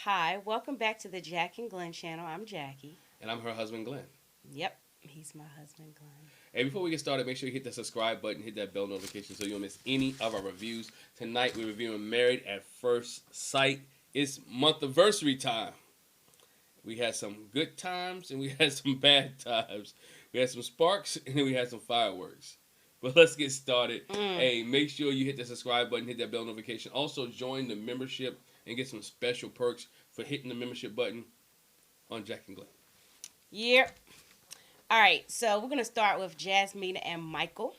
Hi, welcome back to the Jac and Glen channel. I'm Jackie. And I'm her husband, Glenn. Yep, he's my husband, Glen. Hey, before we get started, make sure you hit that subscribe button, hit that bell notification so you don't miss any of our reviews. Tonight, we're reviewing Married at First Sight. It's month-anniversary time. We had some good times and we had some bad times. We had some sparks and then we had some fireworks. But let's get started. Hey, make sure you hit the subscribe button, hit that bell notification. Also, join the membership and get some special perks for hitting the membership button on Jac and Glen. Yep. All right, so we're going to start with Jasmina and Michael.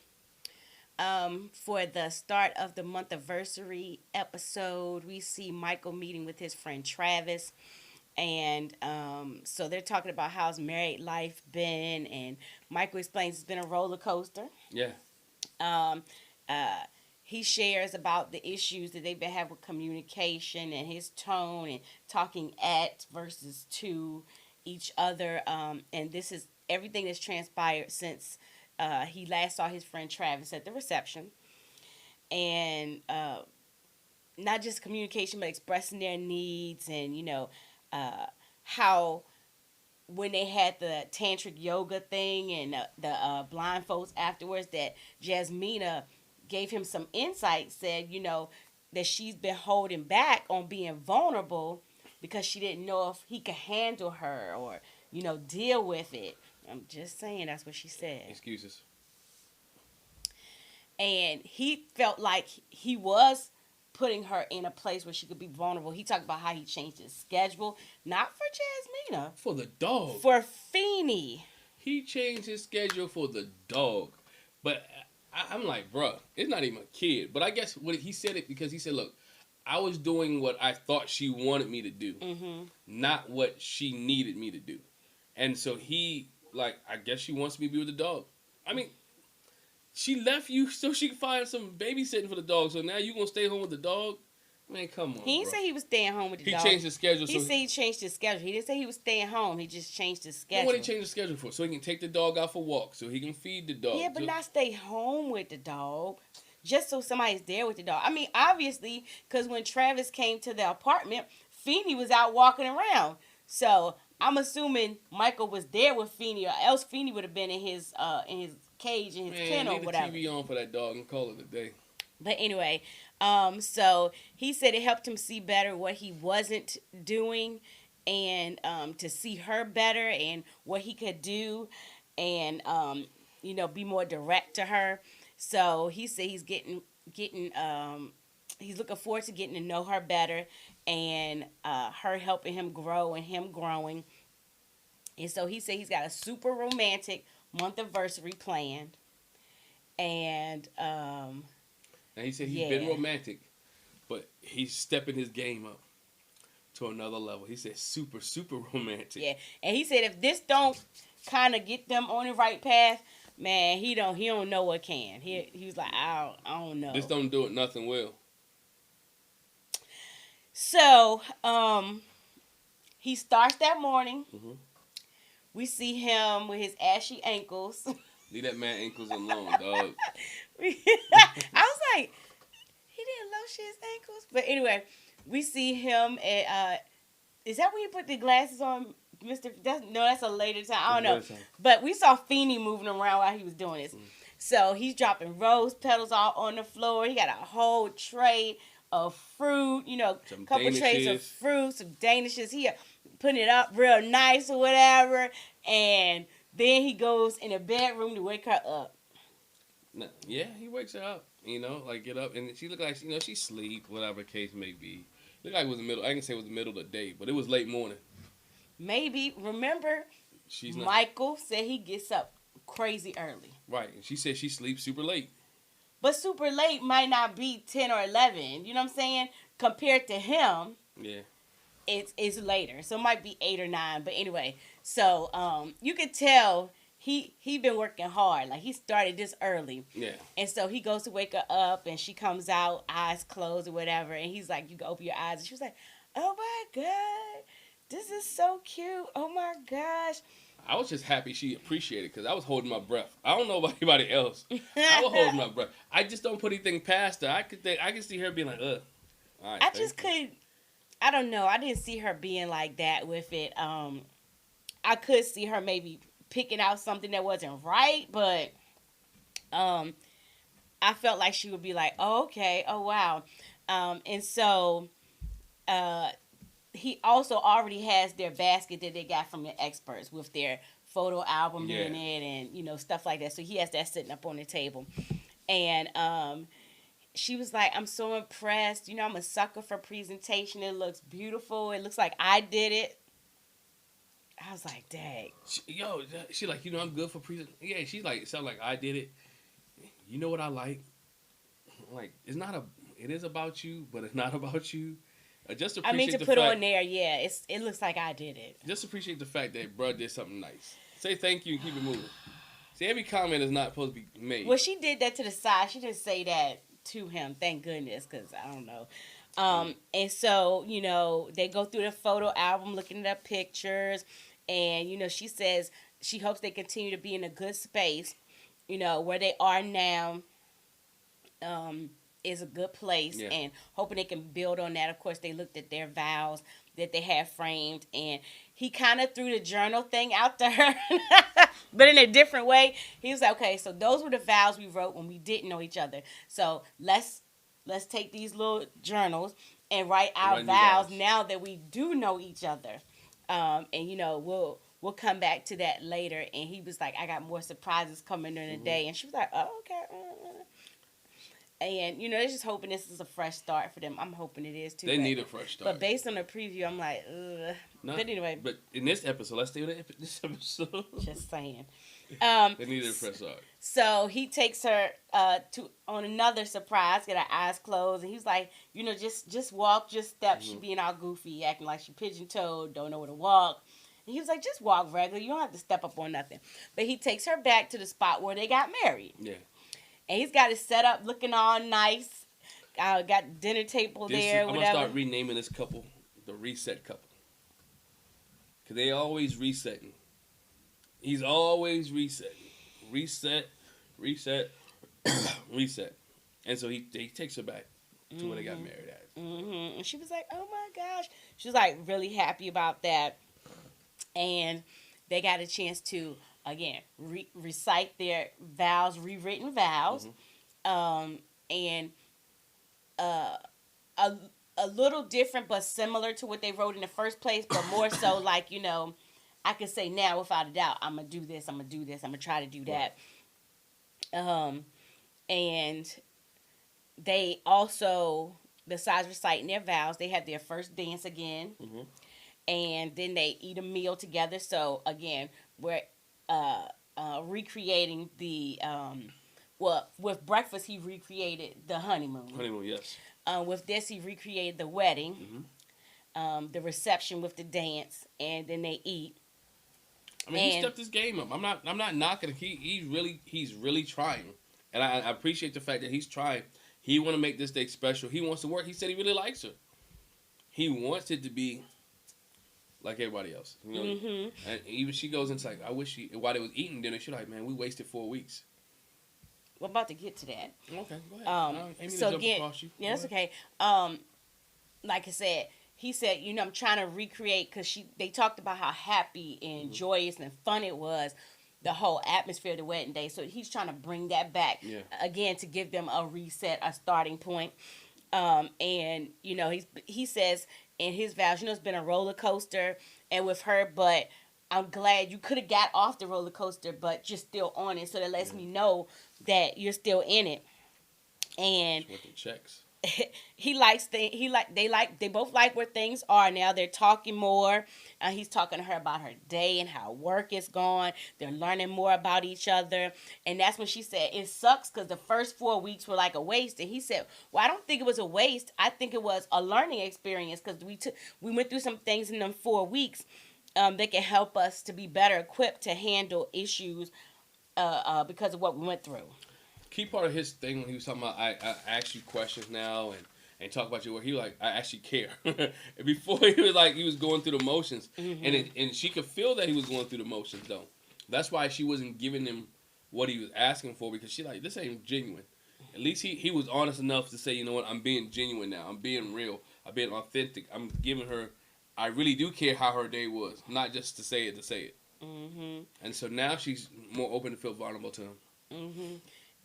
For the start of the month anniversary episode, we see Michael meeting with his friend Travis. And so they're talking about how his married life been. And Michael explains it's been a roller coaster. Yeah. He shares about the issues that they've been having with communication and his tone and talking at versus to each other. And this is everything that's transpired since he last saw his friend Travis at the reception. And not just communication, but expressing their needs and, how when they had the tantric yoga thing and the blindfolds afterwards, that Jasmina gave him some insight, said, that she's been holding back on being vulnerable because she didn't know if he could handle her or, deal with it. I'm just saying that's what she said. Excuses. And he felt like he was putting her in a place where she could be vulnerable. He talked about how he changed his schedule, not for Jasmina. For the dog. For Feeny. He changed his schedule for the dog. But I'm like, bruh, it's not even a kid. But I guess he said it because he said, look, I was doing what I thought she wanted me to do, not what she needed me to do. And so I guess she wants me to be with the dog. I mean, she left you so she could find some babysitting for the dog. So now you going to stay home with the dog? Man, come on, He didn't say he was staying home with the dog. He changed his schedule. He said he changed his schedule. He didn't say he was staying home. He just changed his schedule. What did he change the schedule for? So he can take the dog out for walks, so he can feed the dog. Yeah, but not stay home with the dog. Just so somebody's there with the dog. I mean, obviously, because when Travis came to the apartment, Feeny was out walking around. So I'm assuming Michael was there with Feeny, or else Feeny would have been in his cage, in his kennel, or whatever. Leave the TV on for that dog and call it a day. But anyway, so he said it helped him see better what he wasn't doing, and to see her better and what he could do, and be more direct to her. So he said he's he's looking forward to getting to know her better, and her helping him grow and him growing. And so he said he's got a super romantic month anniversary planned, and now he said he's been romantic, but he's stepping his game up to another level. He said super, super romantic. Yeah, and he said if this don't kind of get them on the right path, man, he don't know what can. He was like, I don't know. This don't do it, nothing will. So, he starts that morning. We see him with his ashy ankles. Leave that man ankles alone, dog. I was like, he didn't lotion his ankles. But anyway, we see him at, is that when he put the glasses on, Mr. That's a later time. I don't know. But we saw Feeny moving around while he was doing this. So he's dropping rose petals all on the floor. He got a whole tray of fruit, a couple trays of fruit, some danishes. He putting it up real nice or whatever. And then he goes in the bedroom to wake her up. Yeah, he wakes her up, get up. And she looked like, she sleep, whatever the case may be. Looked like it was I can say it was the middle of the day, but it was late morning. Maybe. Remember, Michael said he gets up crazy early. Right. And she said she sleeps super late. But super late might not be 10 or 11. You know what I'm saying? Compared to him, yeah, it's later. So it might be 8 or 9. But anyway, so you could tell he been working hard. Like, he started this early. Yeah. And so he goes to wake her up, and she comes out, eyes closed or whatever. And he's like, you can open your eyes. And she was like, oh, my God. This is so cute. Oh, my gosh. I was just happy she appreciated it because I was holding my breath. I don't know about anybody else. I was holding my breath. I just don't put anything past her. I could see her being like, ugh. All right, I just couldn't I don't know. I didn't see her being like that with it. I could see her maybe picking out something that wasn't right, but um, I felt like she would be like, "Oh, okay, oh wow," and so uh, he also already has their basket that they got from the experts with their photo album Yeah. in it and stuff like that. So he has that sitting up on the table, and she was like, "I'm so impressed. I'm a sucker for presentation. It looks beautiful. It looks like I did it." I was like, "Dang." She like, I'm good for present. Yeah, she's like, it sounds like I did it. You know what I like? Like, it is about you, but it's not about you. Just I mean, appreciate to the put fact. on there, yeah, it looks like I did it. Just appreciate the fact that bruh did something nice. Say thank you and keep it moving. See, every comment is not supposed to be made. Well, she did that to the side. She didn't say that to him. Thank goodness, because I don't know. And so they go through the photo album, looking at pictures, and she says she hopes they continue to be in a good space. Where they are now. Is a good place, Yeah. and hoping they can build on that. Of course, they looked at their vows that they had framed, and he kind of threw the journal thing out to her, but in a different way. He was like, "Okay, so those were the vows we wrote when we didn't know each other. So let's take these little journals and write our vows now that we do know each other, and we'll come back to that later." And he was like, "I got more surprises coming during the day," and she was like, "Oh, okay." And they're just hoping this is a fresh start for them. I'm hoping it is too. They need a fresh start. But based on the preview, I'm like, ugh. But anyway. But in this episode, let's stay with this episode. Just saying. They need a fresh start. So he takes her on another surprise, get her eyes closed, and he's like, just walk, just step. She being all goofy, acting like she pigeon-toed, don't know where to walk. And he was like, just walk regular. You don't have to step up on nothing. But he takes her back to the spot where they got married. Yeah. And he's got it set up looking all nice. Got dinner table there, I'm whatever. going to start renaming this couple the reset couple. Because they always resetting. He's always resetting. Reset, reset. And so he takes her back to where they got married at. And she was like, "Oh my gosh." She was like really happy about that. And they got a chance to again recite their vows, rewritten vows, and a little different but similar to what they wrote in the first place, but more so like I can say now without a doubt, I'm gonna do this, I'm gonna try to do that. And they also, besides reciting their vows, they had their first dance again, and then they eat a meal together. So again, we're recreating the with breakfast he recreated the honeymoon. Yes. With this he recreated the wedding, the reception with the dance, and then they eat. I mean, he stepped his game up. I'm not knocking. He's really trying, and I appreciate the fact that he's trying. He want to make this day special. He wants to work. He said he really likes her. He wants it to be like everybody else. And even she goes and like, I wish while they was eating dinner, she's like, man, we wasted 4 weeks. We're about to get to that. Okay, go ahead. So again, yeah, that's okay. Like I said, he said, I'm trying to recreate, because they talked about how happy and joyous and fun it was, the whole atmosphere of the wedding day. So he's trying to bring that back again to give them a reset, a starting point. And he says in his vows, it's been a roller coaster, and with her, but I'm glad you could have got off the roller coaster, but you're still on it. So that lets me know that you're still in it. And with the checks. They both like where things are now. They're talking more. He's talking to her about her day and how work is going. They're learning more about each other. And that's when she said, it sucks because the first 4 weeks were like a waste. And he said, well, I don't think it was a waste. I think it was a learning experience, because we went through some things in them 4 weeks that can help us to be better equipped to handle issues because of what we went through. Key part of his thing when he was talking about, I ask you questions now and talk about your work, he was like, I actually care. Before he was like, he was going through the motions, and she could feel that he was going through the motions though. That's why she wasn't giving him what he was asking for, because she like, this ain't genuine. At least he was honest enough to say, you know what, I'm being genuine now. I'm being real. I'm being authentic. I'm giving her. I really do care how her day was, not just to say it to say it. Mm-hmm. And so now she's more open to feel vulnerable to him. Mm-hmm.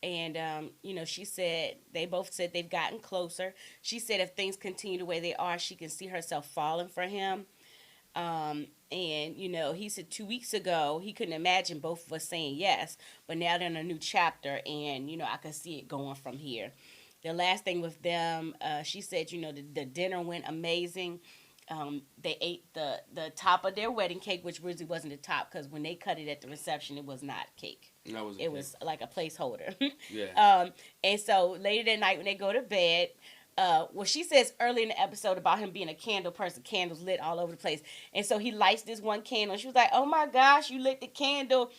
And she said they both said they've gotten closer. She said if things continue the way they are, she can see herself falling for him. And he said 2 weeks ago he couldn't imagine both of us saying yes, but now they're in a new chapter, and I can see it going from here. The last thing with them, she said, the dinner went amazing. They ate the top of their wedding cake, which really wasn't the top because when they cut it at the reception, it was not cake. It was like a placeholder. Yeah. And so later that night when they go to bed, she says early in the episode about him being a candle person, candles lit all over the place. And so he lights this one candle. She was like, oh my gosh, you lit the candle.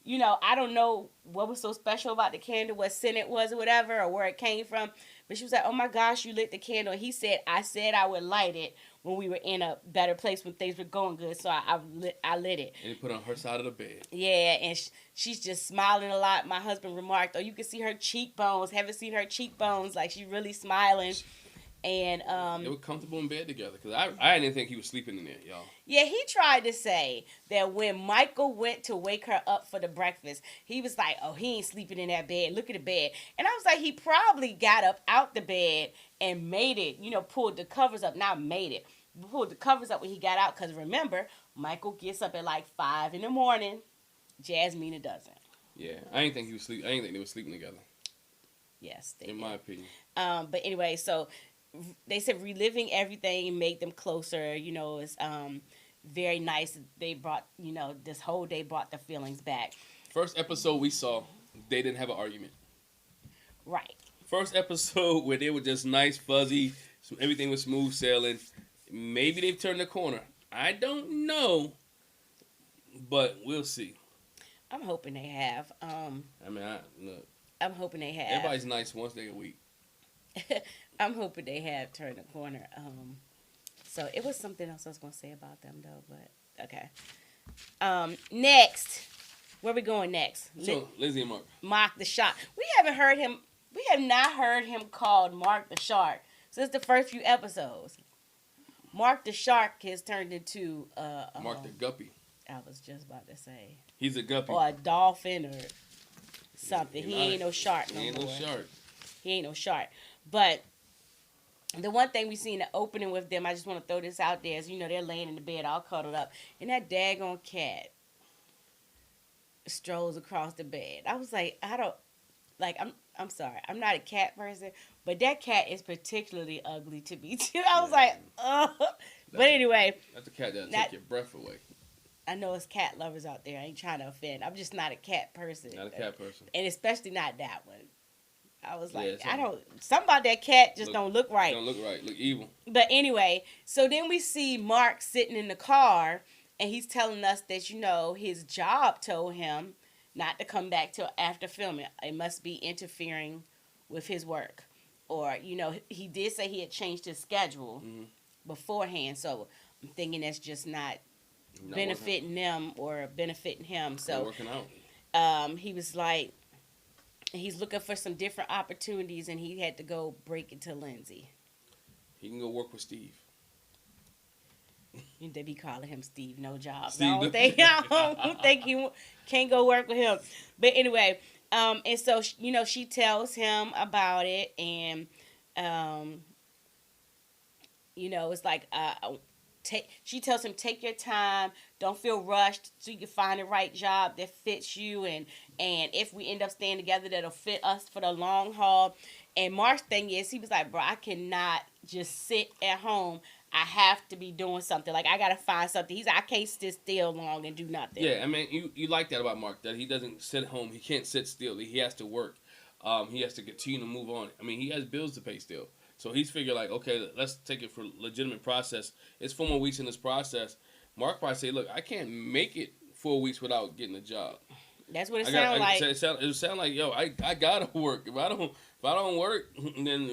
I don't know what was so special about the candle, what scent it was or whatever, or where it came from. But she was like, oh my gosh, you lit the candle. And he said, I said I would light it when we were in a better place, when things were going good. So I lit it. And he put on her side of the bed. Yeah, and she's just smiling a lot. My husband remarked, oh, you can see her cheekbones. Haven't seen her cheekbones. Like, she's really smiling. And they were comfortable in bed together because I didn't think he was sleeping in there, y'all. Yeah, he tried to say that when Michael went to wake her up for the breakfast, he was like, oh, he ain't sleeping in that bed. Look at the bed. And I was like, he probably got up out the bed and made it, pulled the covers up. Not made it. Pulled the covers up when he got out. Because remember, Michael gets up at like 5 in the morning. Jasmina doesn't. Yeah, I didn't think he was sleeping. I didn't think they were sleeping together. Yes, in my opinion. But anyway, so they said reliving everything made them closer. It's very nice. They brought, this whole day brought the feelings back. First episode we saw, they didn't have an argument. Right. First episode where they were just nice, fuzzy, everything was smooth sailing. Maybe they've turned the corner. I don't know, but we'll see. I'm hoping they have. Look. I'm hoping they have. Everybody's nice once day a week. I'm hoping they have turned the corner. So it was something else I was going to say about them, though, but okay. Next. Where we going next? So, Lindsay and Mark. Mark the Shark. We have not heard him called Mark the Shark since the first few episodes. Mark the Shark has turned into Mark the Guppy. I was just about to say. He's a guppy. Or a dolphin or something. He ain't no shark no more. He ain't no shark. He ain't no shark. But the one thing we see in the opening with them, I just want to throw this out there, is they're laying in the bed all cuddled up, and that daggone cat strolls across the bed. I was like, I'm sorry, I'm not a cat person, but that cat is particularly ugly to me too. I was like, ugh. But anyway, that's a cat that'll take your breath away. I know it's cat lovers out there. I ain't trying to offend. I'm just not a cat person. Not a cat person. And especially not that one. I was like, something about that cat just don't look right. Don't look right. Look evil. But anyway, so then we see Mark sitting in the car, and he's telling us that, his job told him not to come back till after filming. It must be interfering with his work. Or, he did say he had changed his schedule beforehand. So I'm thinking that's just not benefiting them or benefiting him. So working out. He was like, he's looking for some different opportunities, and he had to go break it to Lindsay. He can go work with Steve. They be calling him Steve, no job. Steve, I don't think he can't go work with him. But anyway, and so, she tells him about it, and, it's like, she tells him, take your time, don't feel rushed, so you can find the right job that fits you, and if we end up staying together, that'll fit us for the long haul. And Mark's thing is, he was like, bro, I cannot just sit at home. I have to be doing something. Like, I gotta find something. He's like, I can't sit still long and do nothing. Yeah, I mean, you like that about Mark, that he doesn't sit at home. He can't sit still. He has to work. He has to continue to move on. I mean, he has bills to pay still. So he's figured like, okay, let's take it for legitimate process. It's 4 more weeks in this process. Mark probably say, look, I can't make it 4 weeks without getting a job. That's what it sounds like. It sound like, yo, I gotta work. If I don't work, then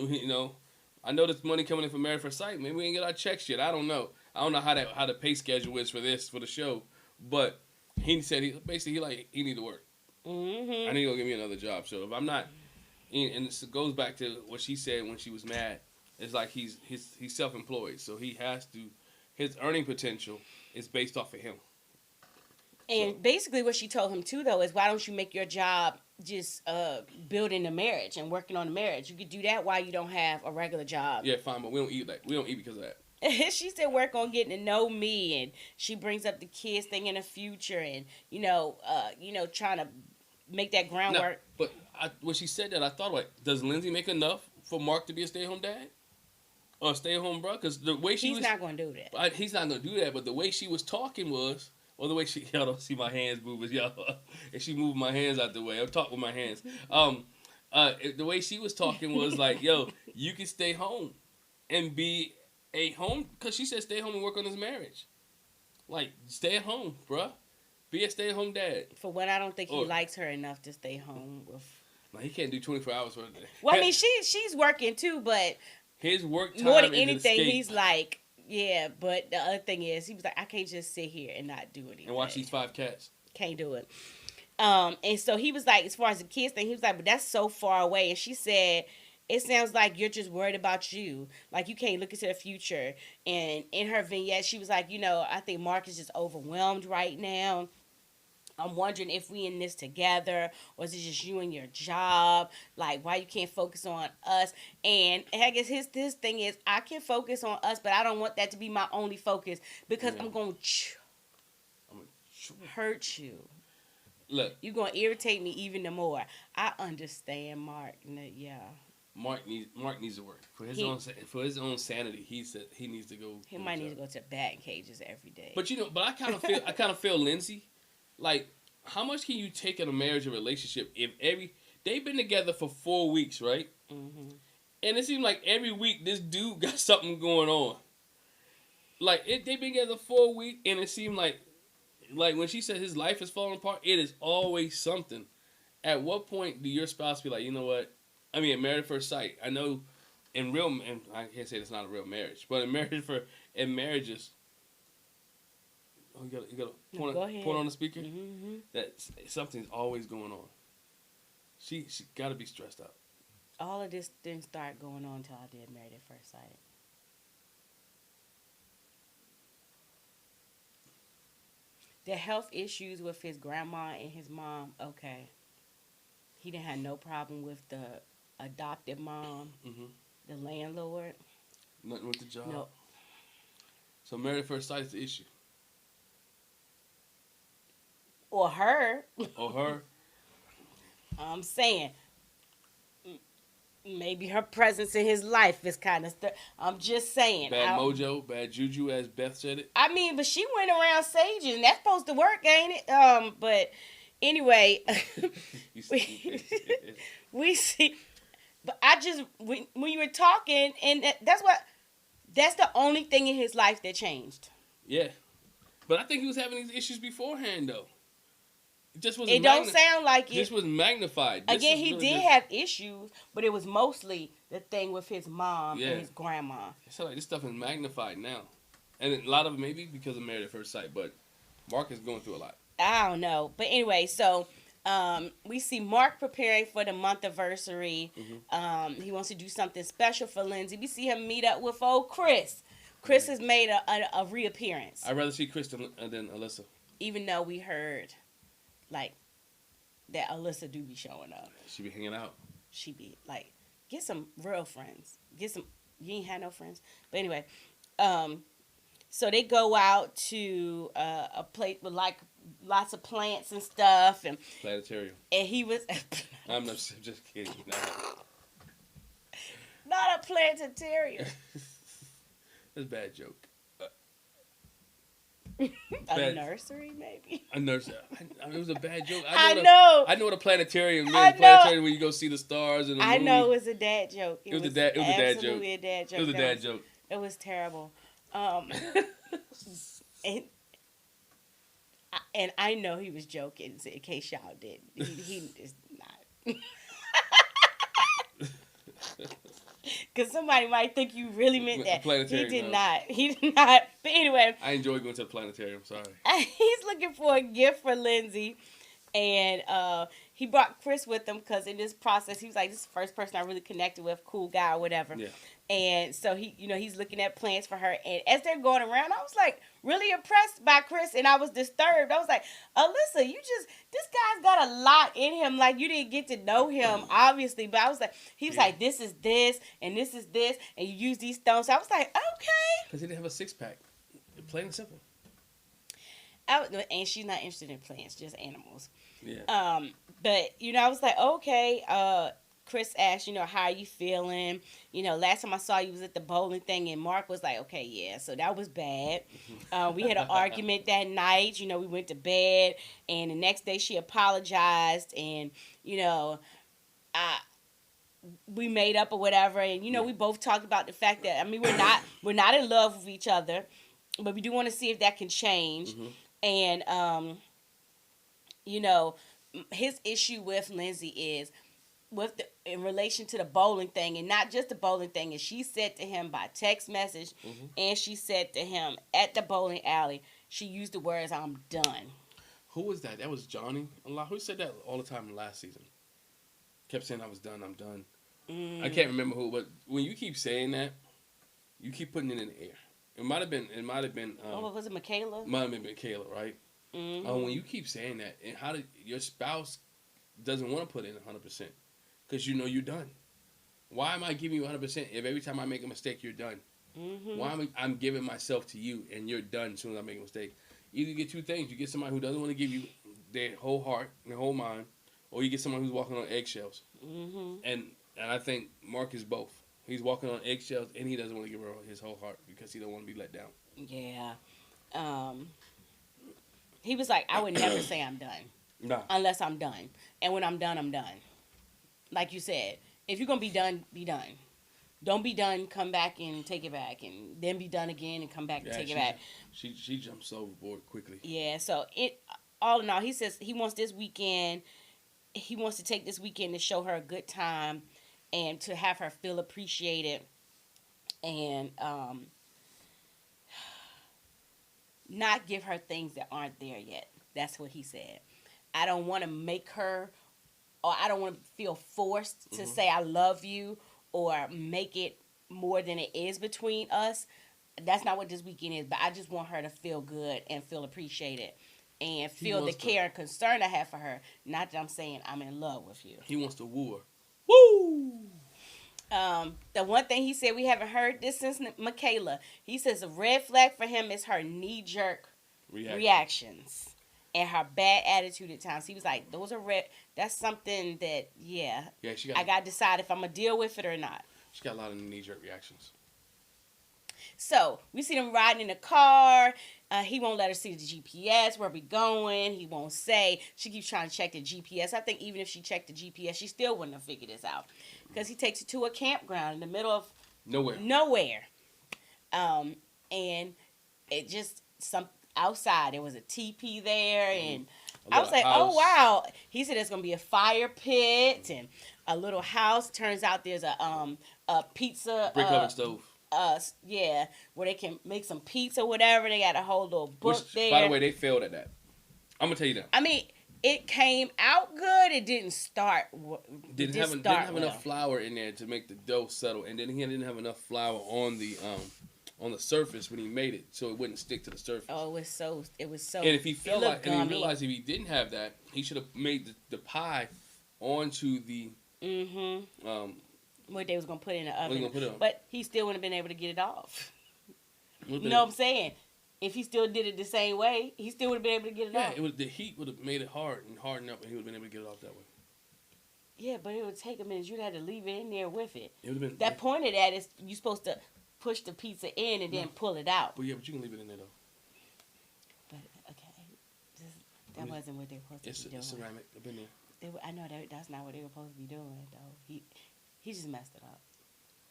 I know there's money coming in from Married for Sight. Maybe we ain't get our checks yet. I don't know. I don't know how the pay schedule is for the show. But he said he need to work. Mm-hmm. I need to go get me another job. So if I'm not, and this goes back to what she said when she was mad It's like he's self-employed, so he has to. His earning potential is based off of him. And basically what she told him too, though, is why don't you make your job just building a marriage and working on a marriage? You could do that while you don't have a regular job. Yeah, fine, but we don't eat because of that. She said work on getting to know me, and she brings up the kids thing in the future, and trying to make that groundwork. No, but when she said that, I thought, like, does Lindsay make enough for Mark to be a stay-at-home dad? Or a stay-at-home bro? Because the way he's not going to do that. He's not going to do that, but the way she was talking was, or the way y'all don't see my hands moving, y'all, and she moved my hands out the way. I'm talking with my hands. The way she was talking was like, yo, you can stay home and be a home, because she said stay home and work on his marriage. Like, stay at home, bruh. Be a stay-at-home dad. For one, I don't think he likes her enough to stay home with. No, he can't do 24 hours for a day. Well, I mean, she's working too, but his work time more than anything, escape. he's like, yeah. But the other thing is, he was like, I can't just sit here and not do anything And watch these 5 cats. Can't do it. And so he was like, as far as the kids thing, he was like, but that's so far away. And she said, it sounds like you're just worried about you. Like, you can't look into the future. And in her vignette, she was like, I think Mark is just overwhelmed right now. I'm wondering if we in this together, or is it just you and your job? Like, why you can't focus on us? And I guess his thing is, I can focus on us, but I don't want that to be my only focus, because I'm going to hurt you. Look, you're going to irritate me even more. I understand, Mark. Yeah. Mark needs to work for his own sanity. He said he needs to go. He might need to go to batting cages every day. But I kind of feel Lindsay. Like, how much can you take in a marriage or relationship if they've been together for 4 weeks, right? Mm-hmm. And it seems like every week this dude got something going on. Like, they've been together 4 weeks, and it seemed like when she said his life is falling apart, it is always something. At what point do your spouse be like, you know what? I mean, Married at First Sight. I know, and I can't say it's not a real marriage, but in marriages. Oh, you gotta point on the speaker. Mm-hmm. That something's always going on. She gotta be stressed out. All of this didn't start going on until I did Married at First Sight. The health issues with his grandma and his mom, okay. He didn't have no problem with the adopted mom, the landlord. Nothing with the job. No. So Married at First Sight is the issue. Or her. I'm saying, maybe her presence in his life is kind of I'm just saying. Bad mojo, bad juju, as Beth said it. I mean, but she went around saging, and that's supposed to work, ain't it? But anyway, we see. But I just, when you were talking, and that's the only thing in his life that changed. Yeah. But I think he was having these issues beforehand, though. It don't sound like it. This was magnified. Again, he did have issues, but it was mostly the thing with his mom and his grandma. It's like this stuff is magnified now. And a lot of it maybe because of Married at First Sight, but Mark is going through a lot. I don't know. But anyway, so we see Mark preparing for the month anniversary. Mm-hmm. He wants to do something special for Lindsay. We see him meet up with old Chris. Chris has made a reappearance. I'd rather see Chris than Alyssa. Even though we heard, like, that Alyssa do be showing up. She be hanging out. She be, like, get some real friends. You ain't had no friends. But anyway, so they go out to a place with, like, lots of plants and stuff. And planetarium. And he was... I'm just kidding. Not a planetarium. That's a bad joke. A nursery, maybe? A nursery. It was a bad joke. I know. I know what a planetarium is. A planetarium where you go see the stars and the moon. I know it was a dad joke. It was a dad joke. A dad joke. It was a dad joke. It was terrible. And I know he was joking, in case y'all didn't. He is not. Because somebody might think you really meant that. He did not. He did not. But anyway. I enjoy going to the planetarium. Sorry. He's looking for a gift for Lindsay. And he brought Chris with him because in this process, he was like, this is the first person I really connected with. Cool guy or whatever. Yeah. And so he's looking at plans for her. And as they're going around, I was like really impressed by Chris, and I was disturbed. I was like, Alyssa, this guy's got a lot in him. Like, you didn't get to know him, obviously. But I was like, he was like, this is this, and this is this, and you use these stones. So I was like, okay. Because he didn't have a six-pack. Plain and simple. And she's not interested in plants, just animals. Yeah. But, I was like, okay, Chris asked, how are you feeling? Last time I saw you was at the bowling thing, and Mark was like, okay, yeah, so that was bad. We had an argument that night. We went to bed, and the next day she apologized, and, we made up or whatever, and, we both talked about the fact that, we're not in love with each other, but we do want to see if that can change. And, his issue with Lindsay is, in relation to the bowling thing, and not just the bowling thing, and she said to him by text message, and she said to him at the bowling alley, she used the words, "I'm done." Who was that? That was Johnny. Who said that all the time last season? Kept saying, "I was done. I'm done." I can't remember who, but when you keep saying that, you keep putting it in the air. It might have been. Was it Michaela? Might have been Michaela, right? When you keep saying that, and how did your spouse doesn't want to put in 100%? Because you're done. Why am I giving you 100% if every time I make a mistake, you're done? Why am I'm giving myself to you and you're done as soon as I make a mistake? Either you get two things. You get somebody who doesn't want to give you their whole heart, their whole mind, or you get someone who's walking on eggshells. And I think Mark is both. He's walking on eggshells and he doesn't want to give her his whole heart because he don't want to be let down. Yeah. He was like, I would never say I'm done. Nah. Unless I'm done. And when I'm done, I'm done. Like you said, if you're going to be done, be done. Don't be done, come back and take it back. And then be done again and come back and take it back. She jumps overboard quickly. Yeah, so all in all, he says he wants this weekend, he wants to take this weekend to show her a good time and to have her feel appreciated and not give her things that aren't there yet. That's what he said. I don't want to make her, or I don't want to feel forced to say I love you or make it more than it is between us. That's not what this weekend is, but I just want her to feel good and feel appreciated and feel the care and concern I have for her. Not that I'm saying I'm in love with you. He wants to woo her. Woo! The one thing he said, we haven't heard this since Michaela. He says a red flag for him is her knee-jerk reactions and her bad attitude at times. He was like, those are red. That's something that, I got to decide if I'm going to deal with it or not. She got a lot of knee-jerk reactions. So, we see them riding in the car. He won't let her see the GPS, where we going. He won't say. She keeps trying to check the GPS. I think even if she checked the GPS, she still wouldn't have figured this out. Because he takes her to a campground in the middle of nowhere. And it just, outside, there was a teepee there, and I was like, house. Oh, wow. He said there's going to be a fire pit and a little house. Turns out there's a pizza. Brick oven stove. Where they can make some pizza or whatever. They got a whole little book there. By the way, they failed at that. I'm going to tell you that. I mean, it came out good. It didn't start. Didn't have enough flour in there to make the dough settle, and then he didn't have enough flour on the surface when he made it, so it wouldn't stick to the surface. Oh, it was so. And if he felt like, and he realized if he didn't have that, he should have made the pie onto the what they was gonna put in the oven. But he still wouldn't have been able to get it off. You know what I'm saying? If he still did it the same way, he still would have been able to get it off. Yeah, the heat would have made it hard and harden up, and he would have been able to get it off that way. Yeah, but it would take a minute. You'd have to leave it in there with it. It would have been that point of that is you're supposed to push the pizza in and then pull it out. But you can leave it in there though. But that wasn't what they were supposed to be doing. It's ceramic. I've been there. I know that's not what they were supposed to be doing though. He just messed it up.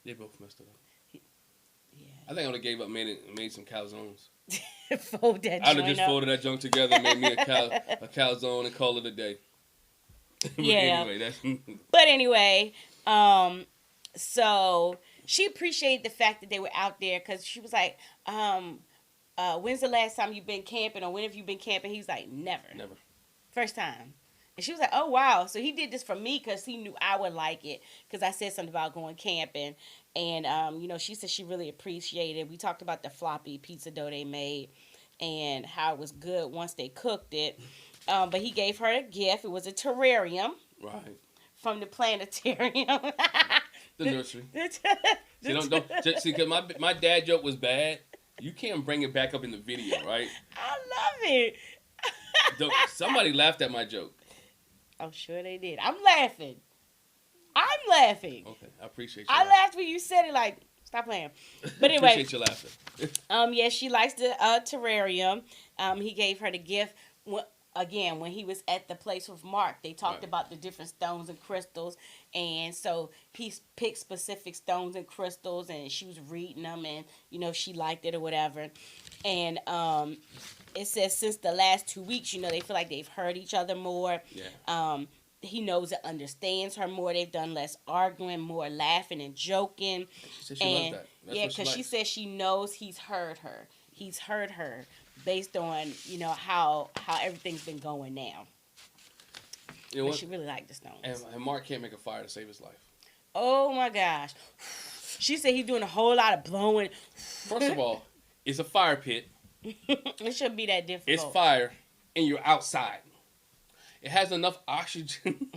They both messed it up. Yeah. I think I would have gave up, made some calzones. Fold that. I'd have just folded that junk together, and made me a calzone, and call it a day. Yeah. But anyway, so she appreciated the fact that they were out there because she was like, when's the last time you've been camping, or when have you been camping? He was like, never. First time. And she was like, oh, wow. So he did this for me because he knew I would like it because I said something about going camping. And she said she really appreciated it. We talked about the floppy pizza dough they made and how it was good once they cooked it. But he gave her a gift. It was a terrarium. Right. From the planetarium. The nursery. See, don't see, because my dad joke was bad. You can't bring it back up in the video, right? I love it. Somebody laughed at my joke. I'm sure they did. I'm laughing. Okay, I appreciate you. I laughed when you said it. Like, stop playing. But anyway, appreciate you laughing. Yeah, she likes the terrarium. He gave her the gift. Again, when he was at the place with Mark, they talked about the different stones and crystals, and so he picked specific stones and crystals, and she was reading them, and she liked it or whatever. And it says since the last 2 weeks, they feel like they've heard each other more. Yeah. He knows and understands her more. They've done less arguing, more laughing and joking. She said she loves that. Yeah, because she said she knows he's heard her. He's heard her based on how everything's been going now. But she really liked the stones. And Mark can't make a fire to save his life. Oh my gosh. She said he's doing a whole lot of blowing. First of all, it's a fire pit. It shouldn't be that difficult. It's fire, and you're outside. It has enough oxygen.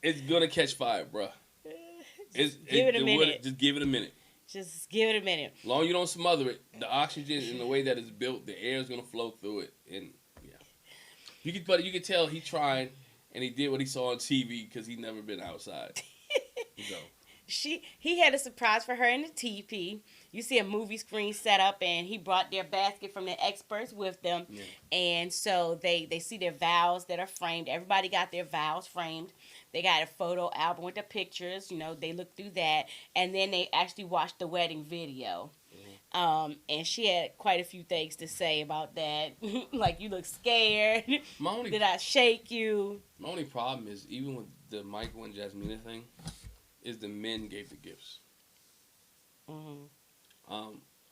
It's gonna catch fire, bruh. Give it a minute. Just give it a minute. Just give it a minute. As long as you don't smother it, the oxygen in the way that it's built, the air is gonna flow through it, and you can tell he tried, and he did what he saw on TV because he's never been outside. So. He had a surprise for her in the teepee. You see a movie screen set up, and he brought their basket from the experts with them. Yeah. And so they see their vows that are framed. Everybody got their vows framed. They got a photo album with the pictures. They looked through that. And then they actually watched the wedding video. Mm-hmm. And she had quite a few things to say about that. Like, you look scared. Did I shake you? My only problem is, even with the Michael and Jasmina thing, is the men gave the gifts. Mm-hmm.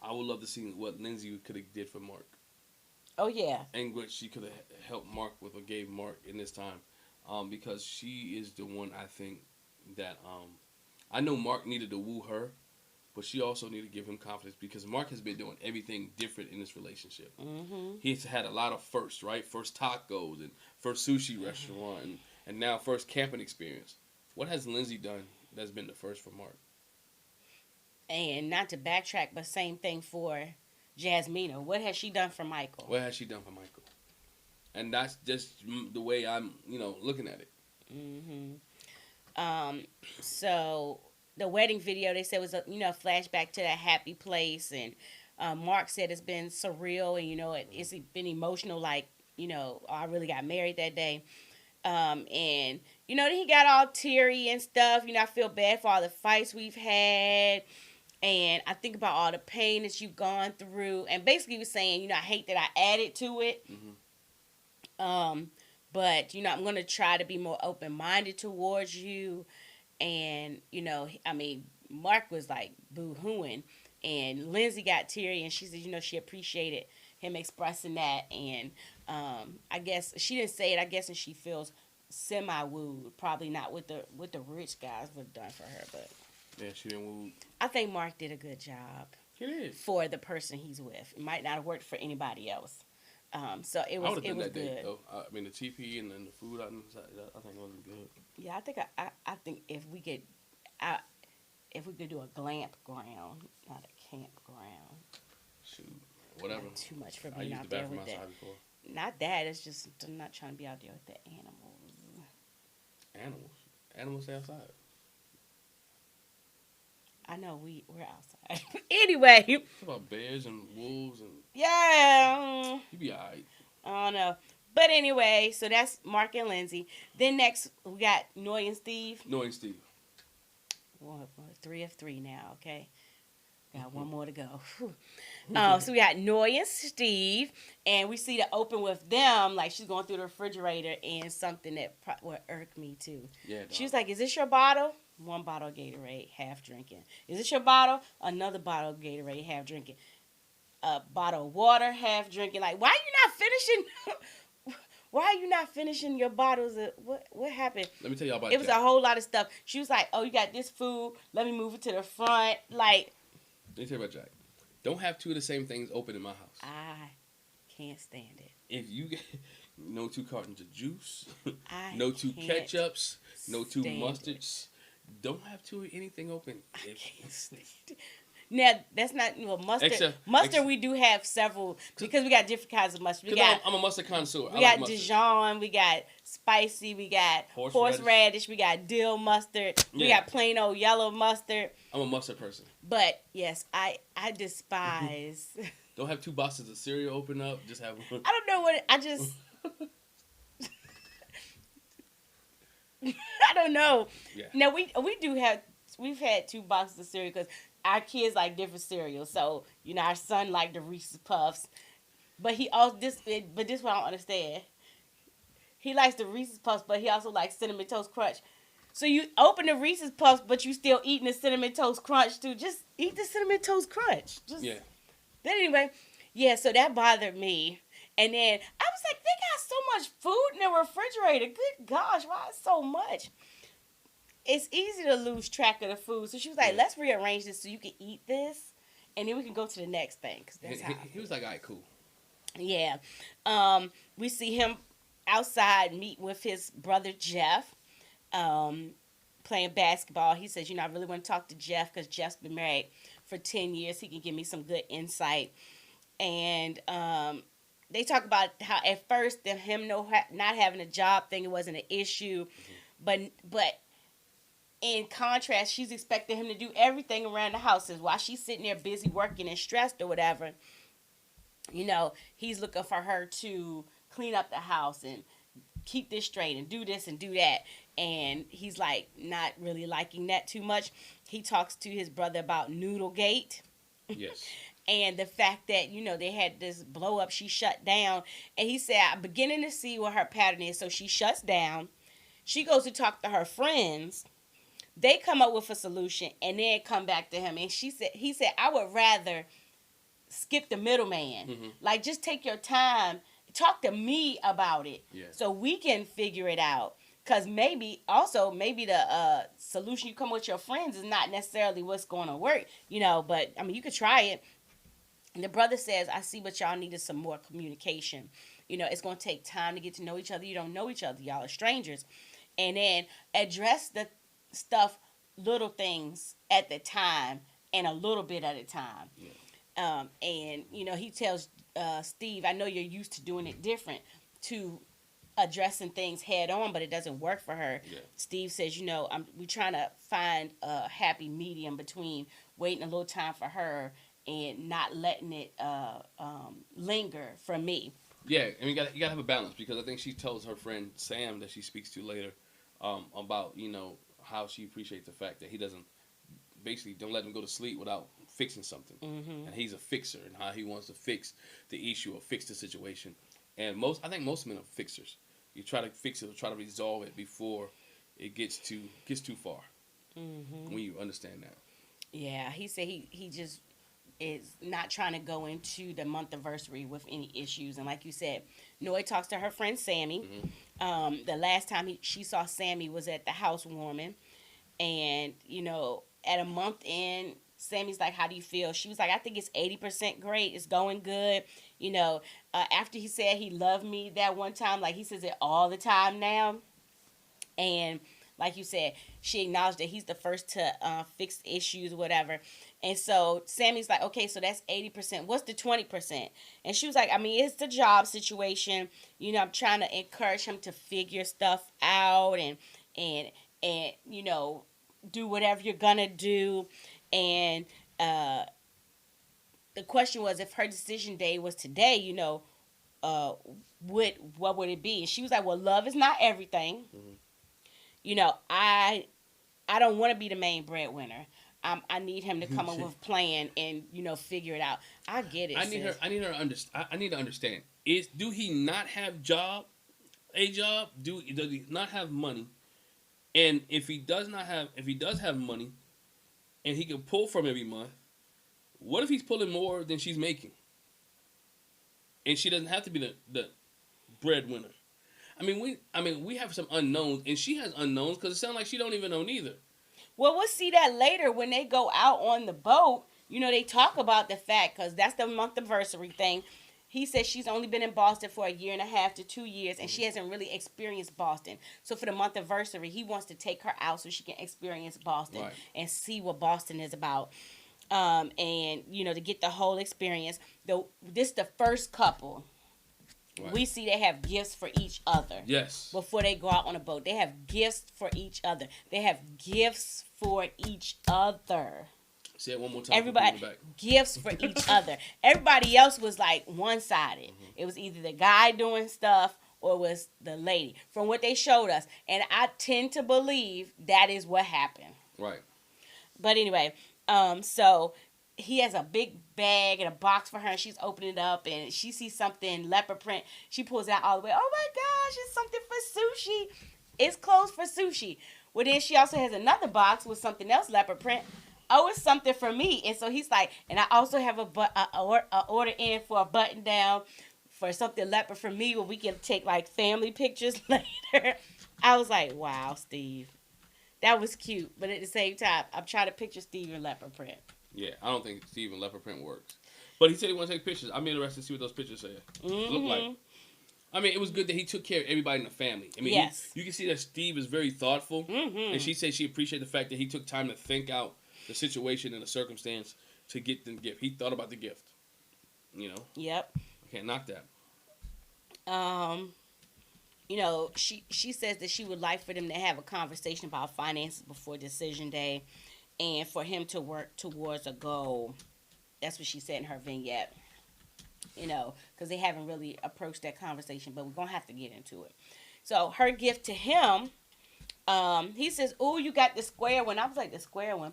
I would love to see what Lindsay could have did for Mark. Oh yeah. And what she could have helped Mark with or gave Mark in this time, because she is the one I think that I know Mark needed to woo her, but she also needed to give him confidence because Mark has been doing everything different in this relationship. Mm-hmm. He's had a lot of firsts, right? First tacos and first sushi restaurant and now first camping experience. What has Lindsay done that's been the first for Mark? And not to backtrack, but same thing for Jasmina. What has she done for Michael? What has she done for Michael? And that's just the way I'm, looking at it. Mm-hmm. So the wedding video, they said was a flashback to that happy place, and Mark said it's been surreal, and it's been emotional. Like I really got married that day. And he got all teary and stuff. I feel bad for all the fights we've had. And I think about all the pain that you've gone through. And basically he was saying, I hate that I added to it. Mm-hmm. But, I'm going to try to be more open-minded towards you. And, Mark was like boo-hooing. And Lindsay got teary, and she said, she appreciated him expressing that. And I guess she didn't say it, I guess, and she feels semi-wooed. Probably not what the rich guys would have done for her, but yeah, she didn't woo. I think Mark did a good job. He did. For the person he's with. It might not have worked for anybody else. So it was good. Day, though. The TP and then the food out inside, I think it was good. Yeah, I think if we could do a glamp ground, not a campground. Shoot, whatever. Not too much for being out there with that. Before. Not that. It's just I'm not trying to be out there with the animals. Animals stay outside. I know we're outside. Anyway. What about bears and wolves and yeah. You be alright. I don't know. But anyway, so that's Mark and Lindsay. Then next we got Noy and Steve. Noy and Steve. Well, 3 of 3 now, okay? Got one more to go. So we got Noy and Steve, and we see the open with them, like she's going through the refrigerator, and something that would irk me too. Yeah. She was like, "Is this your bottle?" 1 bottle of Gatorade, half drinking. "Is this your bottle?" Another bottle of Gatorade, half drinking. A bottle of water, half drinking. Like, why are you not finishing? why are you not finishing your bottles? What happened? Let me tell y'all about It was Jack. a whole lot of stuff. She was like, oh, you got this food. Let me move it to the front. Like, Let me tell you about Jack. Don't have two of the same things open in my house. I can't stand it. If you get no 2 cartons of juice, I no 2 can't ketchups, no 2 stand mustards, don't have 2 of anything open. I can't stand it. Now, that's not mustard. Mustard, we do have several because we got different kinds of mustard. I'm a mustard connoisseur. We got Dijon, we got spicy, we got horseradish, we got dill mustard, we got plain old yellow mustard. I'm a mustard person. But yes, I despise. Don't have 2 boxes of cereal open up. Just have one. I don't know what I just. I don't know. Yeah. Now we've had 2 boxes of cereal because our kids like different cereals. So our son liked the Reese's Puffs, but he also this what I don't understand. He likes the Reese's Puffs, but he also likes Cinnamon Toast Crunch. So you open the Reese's Puffs, but you still eating the Cinnamon Toast Crunch too. Just eat the Cinnamon Toast Crunch. Yeah. But anyway, yeah. So that bothered me. And then I was like, they got so much food in the refrigerator. Good gosh, why so much? It's easy to lose track of the food. So she was like, let's rearrange this so you can eat this. And then we can go to the next thing. Cause that's he was like, all right, cool. Yeah. We see him outside meet with his brother, Jeff, playing basketball. He says, I really want to talk to Jeff because Jeff's been married for 10 years. He can give me some good insight. And they talk about how at first him not having a job thing, it wasn't an issue. Mm-hmm. But in contrast, she's expecting him to do everything around the house. While she's sitting there busy working and stressed or whatever, he's looking for her to clean up the house and keep this straight and do this and do that. And he's like not really liking that too much. He talks to his brother about Noodlegate. Yes. And the fact that, they had this blow up, she shut down. And he said, I'm beginning to see what her pattern is. So she shuts down. She goes to talk to her friends. They come up with a solution and then come back to him. And he said, I would rather skip the middleman. Mm-hmm. Like, just take your time. Talk to me about it. Yeah. So we can figure it out. Because maybe the solution you come with your friends is not necessarily what's going to work. But, you could try it. And the brother says, I see what y'all need is some more communication. It's going to take time to get to know each other. You don't know each other. Y'all are strangers. And then address the stuff, little things at the time and a little bit at a time. Yeah. And he tells Steve, I know you're used to doing it different, to addressing things head on, but it doesn't work for her. Yeah. Steve says, we're trying to find a happy medium between waiting a little time for her and not letting it linger for me. Yeah, and you gotta have a balance, because I think she tells her friend Sam that she speaks to later about how she appreciates the fact that he don't let him go to sleep without fixing something. Mm-hmm. And he's a fixer, and how he wants to fix the issue or fix the situation. And I think most men are fixers. You try to fix it or try to resolve it before it gets too far. Mm-hmm. When you understand that. Yeah, he said he just is not trying to go into the month anniversary with any issues. And like you said, Noy talks to her friend Sammy. Mm-hmm. The last time she saw Sammy was at the housewarming. And, at a month in, Sammy's like, how do you feel? She was like, I think it's 80% great. It's going good. After he said he loved me that one time, like he says it all the time now. And like you said, she acknowledged that he's the first to fix issues or whatever. And so Sammy's like, okay, so that's 80%. What's the 20%? And she was like, it's the job situation. I'm trying to encourage him to figure stuff out and do whatever you're going to do. And the question was, if her decision day was today, what would it be? And she was like, well, love is not everything. Mm-hmm. I don't want to be the main breadwinner. I need him to come up with a plan and figure it out. I get it. I need to understand. Do he not have a job? Does he not have money? And if he does have money, and he can pull from every month, what if he's pulling more than she's making? And she doesn't have to be the breadwinner. we have some unknowns, and she has unknowns because it sounds like she don't even know neither. Well, we'll see that later when they go out on the boat. They talk about the fact, because that's the month anniversary thing. He says she's only been in Boston for 1.5 to 2 years, and she hasn't really experienced Boston. So for the month anniversary, he wants to take her out so she can experience Boston and see what Boston is about. And to get the whole experience. This is the first couple. Right. We see they have gifts for each other. Yes. Before they go out on a boat, they have gifts for each other. They have gifts for each other. Say it one more time. Everybody gifts for each other. Everybody else was like one-sided. Mm-hmm. It was either the guy doing stuff or it was the lady. From what they showed us, and I tend to believe that is what happened. Right. But anyway, so he has a big bag and a box for her, and she's opening it up, and she sees something leopard print. She pulls it out all the way. Oh my gosh, it's something for sushi. It's clothes for sushi. Well, then she also has another box with something else leopard print. Oh, it's something for me. And so he's like, and I also have a order in for a button down for something leopard for me where we can take like family pictures later. I was like, wow, Steve. That was cute. But at the same time, I'm trying to picture Steve in leopard print. Yeah, I don't think Steve in leopard print works. But he said he wants to take pictures. I'm interested to see what those pictures say. Mm-hmm. Look like. It was good that he took care of everybody in the family. Yes. You can see that Steve is very thoughtful. Mm-hmm. And she said she appreciated the fact that he took time to think out the situation and the circumstance to get the gift. He thought about the gift. Yep. I can't knock that. She says that she would like for them to have a conversation about finances before decision day and for him to work towards a goal. That's what she said in her vignette. Because they haven't really approached that conversation, but we're going to have to get into it. So her gift to him, he says, "Oh, you got the square one." I was like, the square one.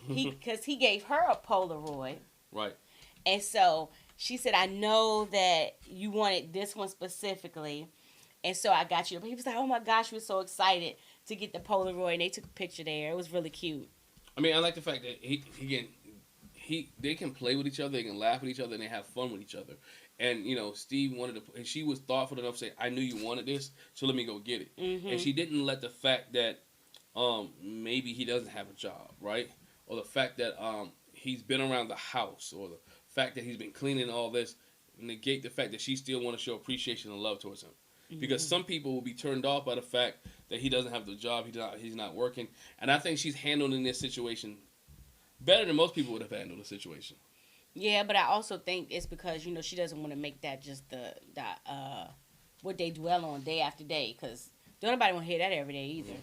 Because he gave her a Polaroid. Right. And so she said, "I know that you wanted this one specifically, and so I got you." But he was like, "Oh my gosh, we're so excited to get the Polaroid." And they took a picture there. It was really cute. I like the fact that they can play with each other, they can laugh with each other, and they have fun with each other. And Steve wanted to, and she was thoughtful enough to say, "I knew you wanted this, so let me go get it." Mm-hmm. And she didn't let the fact that maybe he doesn't have a job, right? Or the fact that he's been around the house, or the fact that he's been cleaning all this, negate the fact that she still want to show appreciation and love towards him. Mm-hmm. Because some people will be turned off by the fact that he doesn't have the job, he's not working. And I think she's handling this situation better than most people would have handled the situation. Yeah, but I also think it's because, she doesn't want to make that just the what they dwell on day after day, because don't nobody want to hear that every day either,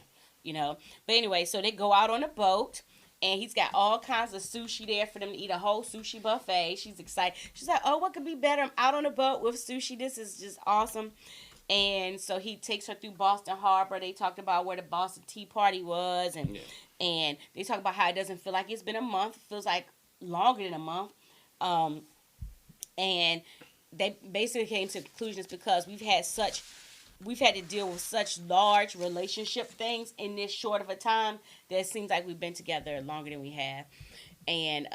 But anyway, so they go out on a boat, and he's got all kinds of sushi there for them to eat, a whole sushi buffet. She's excited. She's like, "Oh, what could be better? I'm out on a boat with sushi. This is just awesome." And so he takes her through Boston Harbor. They talked about where the Boston Tea Party was, and they talk about how it doesn't feel like it's been a month. It feels like longer than a month. And they basically came to conclusions because we've had to deal with such large relationship things in this short of a time that it seems like we've been together longer than we have. And,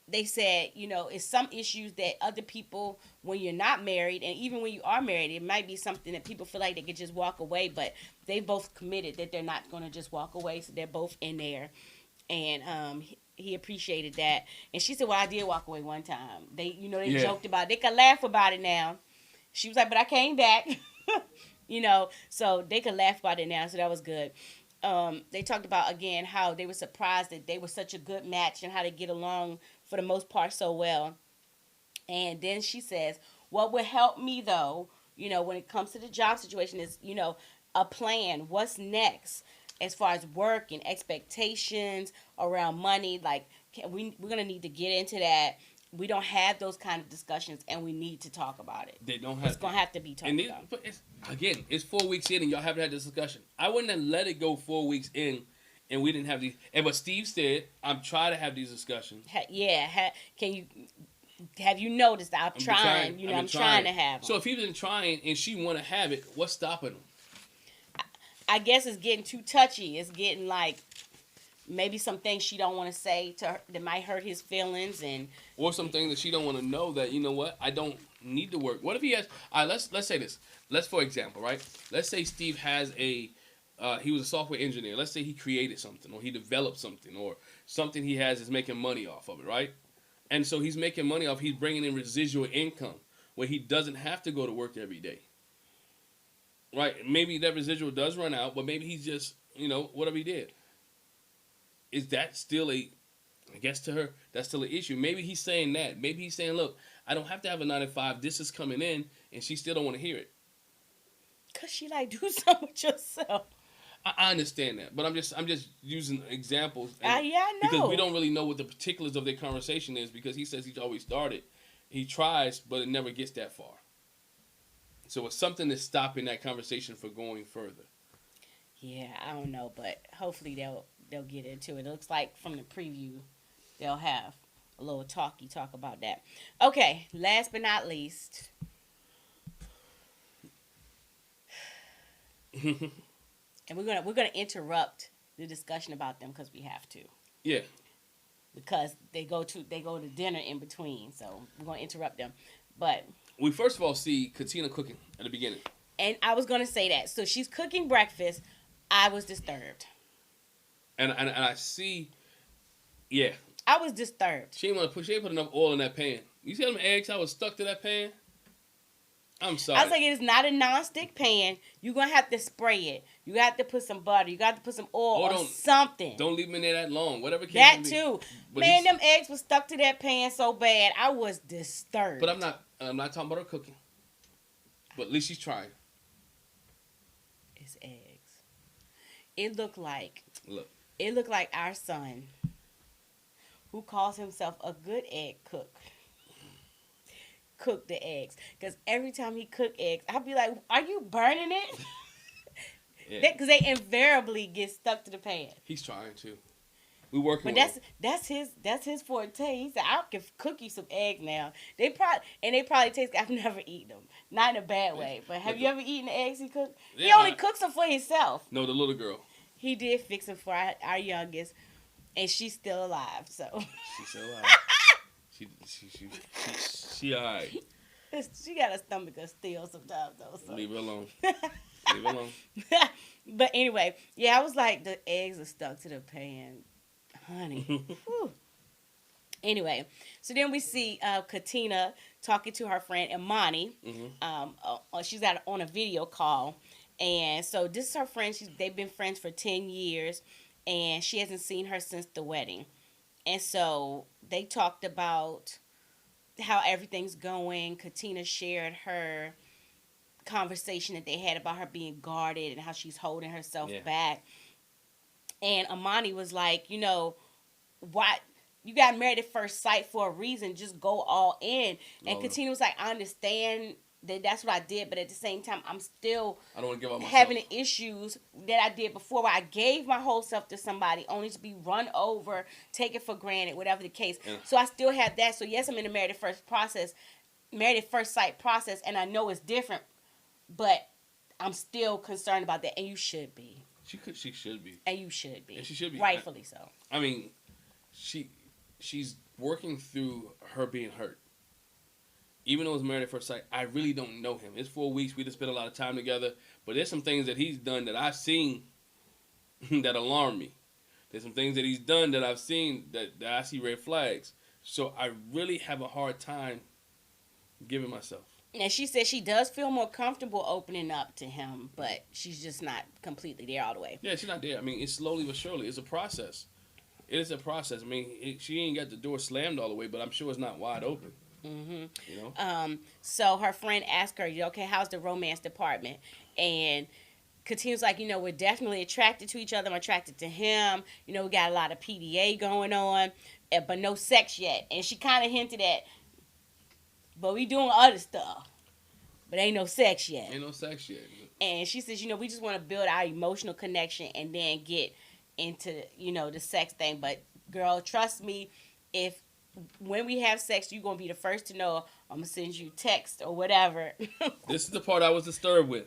they said, it's some issues that other people, when you're not married, and even when you are married, it might be something that people feel like they could just walk away, but they both committed that they're not going to just walk away, so they're both in there. And he appreciated that. And she said, "Well, I did walk away one time." They joked about it. They could laugh about it now. She was like, "But I came back." So they could laugh about it now, so that was good. They talked about, again, how they were surprised that they were such a good match and how they get along for the most part so well. And then she says, "What would help me, though, when it comes to the job situation is, a plan. What's next as far as work and expectations around money? Like, we're going to need to get into that. We don't have those kind of discussions, and we need to talk about it. They don't have. It's going to have to be talked about. But it's 4 weeks in, and y'all haven't had this discussion. I wouldn't have let it go 4 weeks in, and we didn't have these. And what Steve said, I'm trying to have these discussions. Have you noticed? I'm trying to have them. So if he was trying and she want to have it, what's stopping him? I guess it's getting too touchy. It's getting like maybe some things she don't want to say to her that might hurt his feelings, and or something that she don't want to know that, you know what, I don't need to work. What if he has? All right, let's say this. Let's, for example, right? Let's say Steve has a he was a software engineer. Let's say he created something or he developed something or something he has is making money off of it, right? And so he's making money off. He's bringing in residual income where he doesn't have to go to work every day, right? Maybe that residual does run out, but maybe he's just, you know, whatever he did. Is that still I guess to her, that's still an issue. Maybe he's saying that. Maybe he's saying, look, I don't have to have a 9 to 5. This is coming in, and she still don't want to hear it. Cause she like, do something with yourself. I understand that, but I'm just using examples. Yeah, I know. Because we don't really know what the particulars of their conversation is, because he says he's always started. He tries, but it never gets that far. So it's something that's stopping that conversation from going further. Yeah, I don't know, but hopefully they'll get into it. It looks like from the preview they'll have a little talk about that. Okay, last but not least. And we're gonna interrupt the discussion about them because we have to. Yeah. Because they go to dinner in between, so we're gonna interrupt them. But we first of all see Katina cooking at the beginning. And I was gonna say that. So she's cooking breakfast. I was disturbed. And I see, yeah. I was disturbed. She ain't put enough oil in that pan. You see them eggs? I was stuck to that pan. I'm sorry. I was like, it is not a non-stick pan. You're going to have to spray it. You got to put some butter. You got to put some oil or something. Don't leave them in there that long. Whatever case that too. But man, them eggs were stuck to that pan so bad. I was disturbed. But I'm not talking about her cooking. But at least she's trying. It's eggs. It looked like our son, who calls himself a good egg cook, cook the eggs. Because every time he cook eggs, I'll be like, are you burning it? Because they invariably get stuck to the pan. He's trying to. We working. But that's his forte. He said, I can cook you some eggs now. They probably taste. I've never eaten them, not in a bad way. But have you ever eaten the eggs he cooked? Yeah, he only cooks them for himself. No, the little girl. He did fix them for our youngest, and she's still alive. So she's still alive. she alright. She got a stomach of steel sometimes though. So. Leave her alone. Leave her alone. But anyway, yeah, I was like, the eggs are stuck to the pan, honey. Anyway, so then we see Katina talking to her friend Imani. Mm-hmm. She's on a video call. And so this is her friend. They've been friends for 10 years. And she hasn't seen her since the wedding. And so they talked about how everything's going. Katina shared her conversation that they had about her being guarded and how she's holding herself back. And Imani was like, you know, what? You got married at first sight for a reason. Just go all in. And Katina was like, I understand that's what I did, but at the same time, I'm still I don't want to give up myself. Having the issues that I did before, where I gave my whole self to somebody only to be run over, taken for granted, whatever the case. Yeah. So I still have that. So yes, I'm in the married at first sight process, and I know it's different, but I'm still concerned about that, and you should be. She should be. And you should be. And she should be. Rightfully so. I mean, she's working through her being hurt. Even though it's married at first sight, I really don't know him. It's 4 weeks. We just spent a lot of time together. But there's some things that he's done that I've seen that alarm me. There's some things that he's done that I've seen that I see red flags. So I really have a hard time giving myself. And she said she does feel more comfortable opening up to him, but she's just not completely there all the way. Yeah, she's not there. I mean, it's slowly but surely. It's a process. It is a process. I mean, she ain't got the door slammed all the way, but I'm sure it's not wide open. Mm-hmm. You know? So her friend asked her, okay, how's the romance department? And Katina's like, you know, we're definitely attracted to each other. I'm attracted to him. You know, we got a lot of PDA going on, but no sex yet. And she kind of hinted at, but we doing other stuff, but ain't no sex yet. Ain't no sex yet. And she says, you know, we just want to build our emotional connection and then get into, you know, the sex thing. But girl, trust me, when we have sex, you're going to be the first to know. I'm going to send you text or whatever. This is the part I was disturbed with.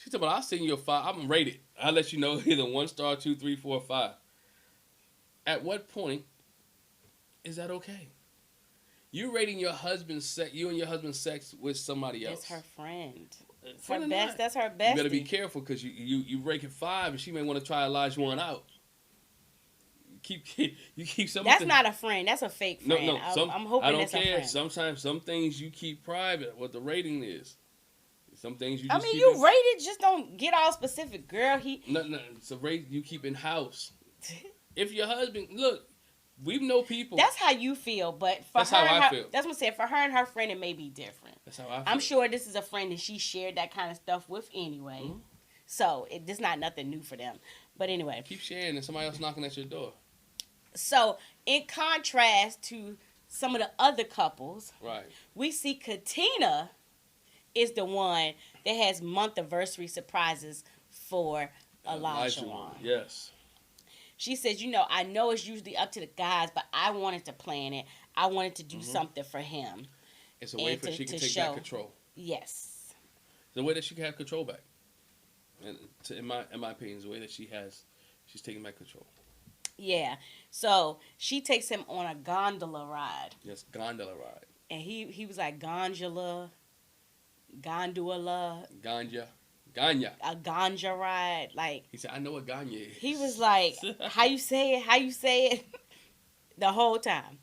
She said, "Well, I'll send you a 5. I'm rated. I'll let you know either 1 star, 2, 3, 4, 5." At what point is that okay? You rating your husband's sex, you and your husband's sex with somebody else. That's her friend. It's Friend her or best. not. That's her bestie. You better be careful because you rake it 5 and she may want to try Olajuwon out. You keep some. That's not a friend. That's a fake friend. No. I'm hoping I don't that's care. a friend. Sometimes some things you keep private. What the rating is. Some things you. Just I mean, keep you rated. Just don't get all specific, girl. No. It's a rate you keep in house. If your husband look. We know people. That's how you feel, but for that's her, how I feel. That's what I said. For her and her friend, it may be different. That's how I feel. I'm sure this is a friend that she shared that kind of stuff with anyway. Mm-hmm. So it's not nothing new for them. But anyway, keep sharing and somebody else knocking at your door. So in contrast to some of the other couples, right? We see Katina is the one that has month anniversary surprises for Olajuwon. Yes. She says, I know it's usually up to the guys, but I wanted to plan it. I wanted to do something for him. It's a way for she can take back control. Yes. The way that she can have control back. And in my opinion, it's the way that she's taking back control. Yeah. So she takes him on a gondola ride. Yes, gondola ride. And he was like gondola. Ganya. A ganja ride. Like he said, I know what Ganya is. He was like, how you say it? The whole time.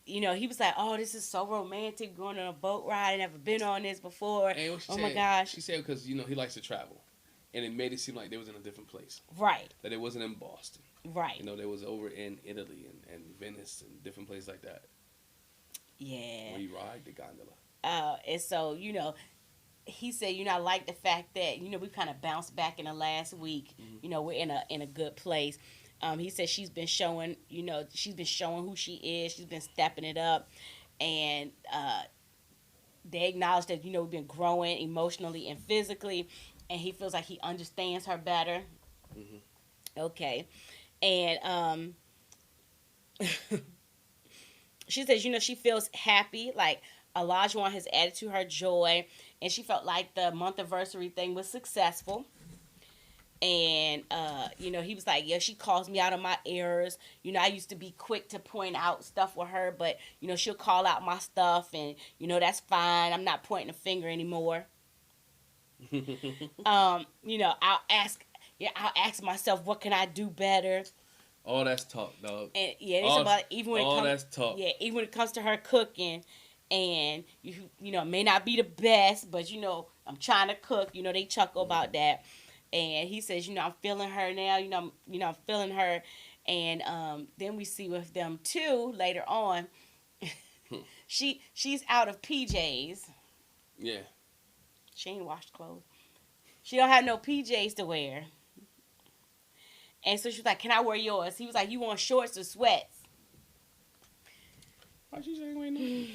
He was like, oh, this is so romantic going on a boat ride. I never been on this before. My gosh. She said because, he likes to travel. And it made it seem like they was in a different place. Right. That it wasn't in Boston. Right. They was over in Italy and Venice and different places like that. Yeah. Where you ride the gondola. And so, he said, I like the fact that, we kind of bounced back in the last week. Mm-hmm. We're in a good place. He said she's been showing who she is. She's been stepping it up. And they acknowledge that, we've been growing emotionally and physically. And he feels like he understands her better. Mm-hmm. Okay. And she says, she feels happy, like Olajuwon has added to her joy, and she felt like the month anniversary thing was successful. And he was like, yeah, she calls me out on my errors. I used to be quick to point out stuff with her, but she'll call out my stuff, and that's fine. I'm not pointing a finger anymore. I'll ask myself, what can I do better? All that's talk, dog. And it's about even when that's talk. Yeah, even when it comes to her cooking. And you may not be the best, but I'm trying to cook. They chuckle about that. And he says, I'm feeling her now. I'm feeling her. And then we see with them too later on. she's out of PJs. Yeah. She ain't washed clothes. She don't have no PJs to wear. And so she was like, "Can I wear yours?" He was like, "You want shorts or sweats?" Why she saying wait no?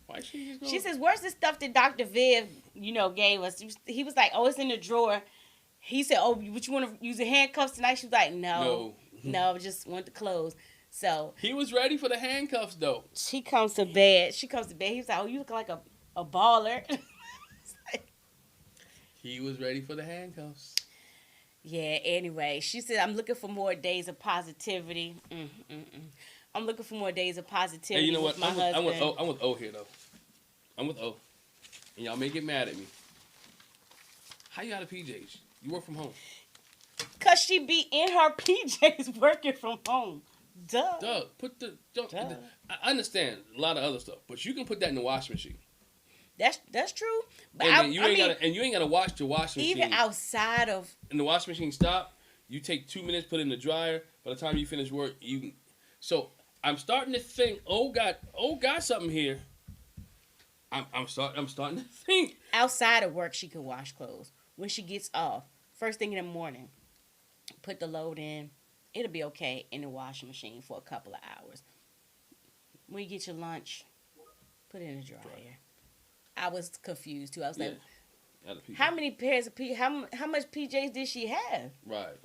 Why she just go? She says, "Where's the stuff that Dr. Viv, gave us?" He was like, "Oh, it's in the drawer." He said, "Oh, would you want to use the handcuffs tonight?" She was like, "No, I just want the clothes." So he was ready for the handcuffs, though. She comes to bed. He was like, "Oh, you look like a baller." He was ready for the handcuffs. Yeah. Anyway, she said, "I'm looking for more days of positivity." I'm looking for more days of positivity. Hey, you know what? With my husband. I'm with O here though. I'm with O, and y'all may get mad at me. How you out of PJs? You work from home. Cause she be in her PJs working from home. Duh. I understand a lot of other stuff, but you can put that in the washing machine. That's true. But you ain't gotta wash the washing machine. Even outside of and the washing machine stop, you take 2 minutes, put it in the dryer. By the time you finish work, you can. So I'm starting to think. Got something here. I'm starting to think. Outside of work, she can wash clothes when she gets off. First thing in the morning, put the load in. It'll be okay in the washing machine for a couple of hours. When you get your lunch, put it in the dryer. I was confused too. I was like, how many pairs of how much PJs did she have? Right.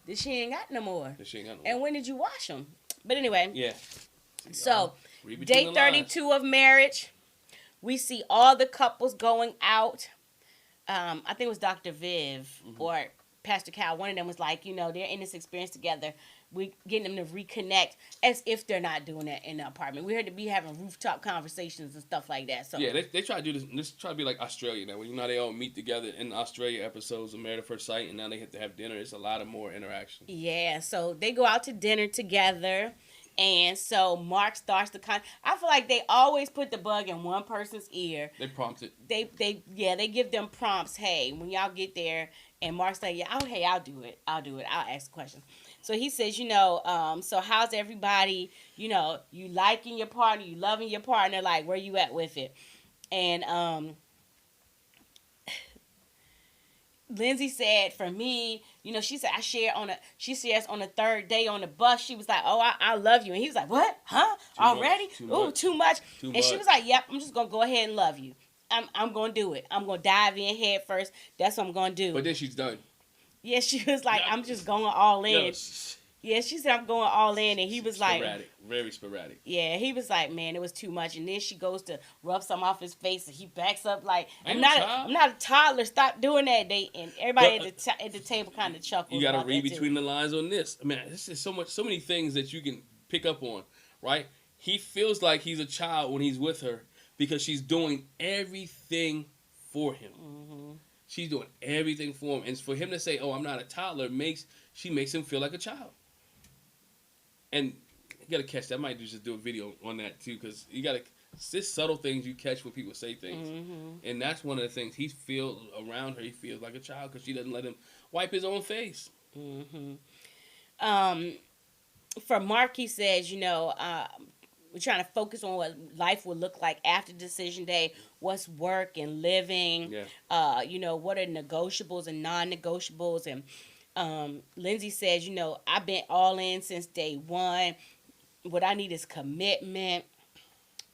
That she ain't got no more. And when did you wash them? But anyway. Yeah. So, day 32 of marriage. We see all the couples going out. I think it was Dr. Viv Mm-hmm. or Pastor Cal. One of them was like, they're in this experience together. We getting them to reconnect as if they're not doing that in the apartment. We heard to be having rooftop conversations and stuff like that. So Yeah, they try to do this. This try to be like Australia now. When they all meet together in Australia episodes of Married at First Sight, and now they have to have dinner. It's a lot of more interaction. yeah, so they go out to dinner together. And so Mark starts to I feel like they always put the bug in one person's ear. They prompted. They give them prompts. Hey, when y'all get there, and Mark's like, yeah, I'll do it. I'll ask questions. So he says, so how's everybody? You liking your partner, you loving your partner, like where you at with it? And Lindsay said, for me, she said she shares on the third day on the bus. She was like, oh, I love you. And he was like, what? Huh? Already? Too much. And she was like, yep, I'm just going to go ahead and love you. I'm going to do it. I'm going to dive in head first. That's what I'm going to do. But then she's done. Yeah, she was like, I'm just going all in. No. Yeah, she said, I'm going all in. And he was sporadic, like... very sporadic. Yeah, he was like, man, it was too much. And then she goes to rub some off his face, and he backs up like, I'm not a toddler. Stop doing that. And everybody at the table kind of chuckled. You got to read between the lines on this. I mean, this is so many things that you can pick up on, right? He feels like he's a child when he's with her because she's doing everything for him. Mm-hmm. She's doing everything for him. And for him to say, oh, I'm not a toddler, she makes him feel like a child. And you got to catch that. I might just do a video on that, too, because you got to... It's just subtle things you catch when people say things. Mm-hmm. And that's one of the things. He feels around her, he feels like a child because she doesn't let him wipe his own face. Mm-hmm. For Mark, he says, we're trying to focus on what life will look like after decision day. What's work and living. Yeah. What are negotiables and non-negotiables. And Lindsay says, I've been all in since day one. What I need is commitment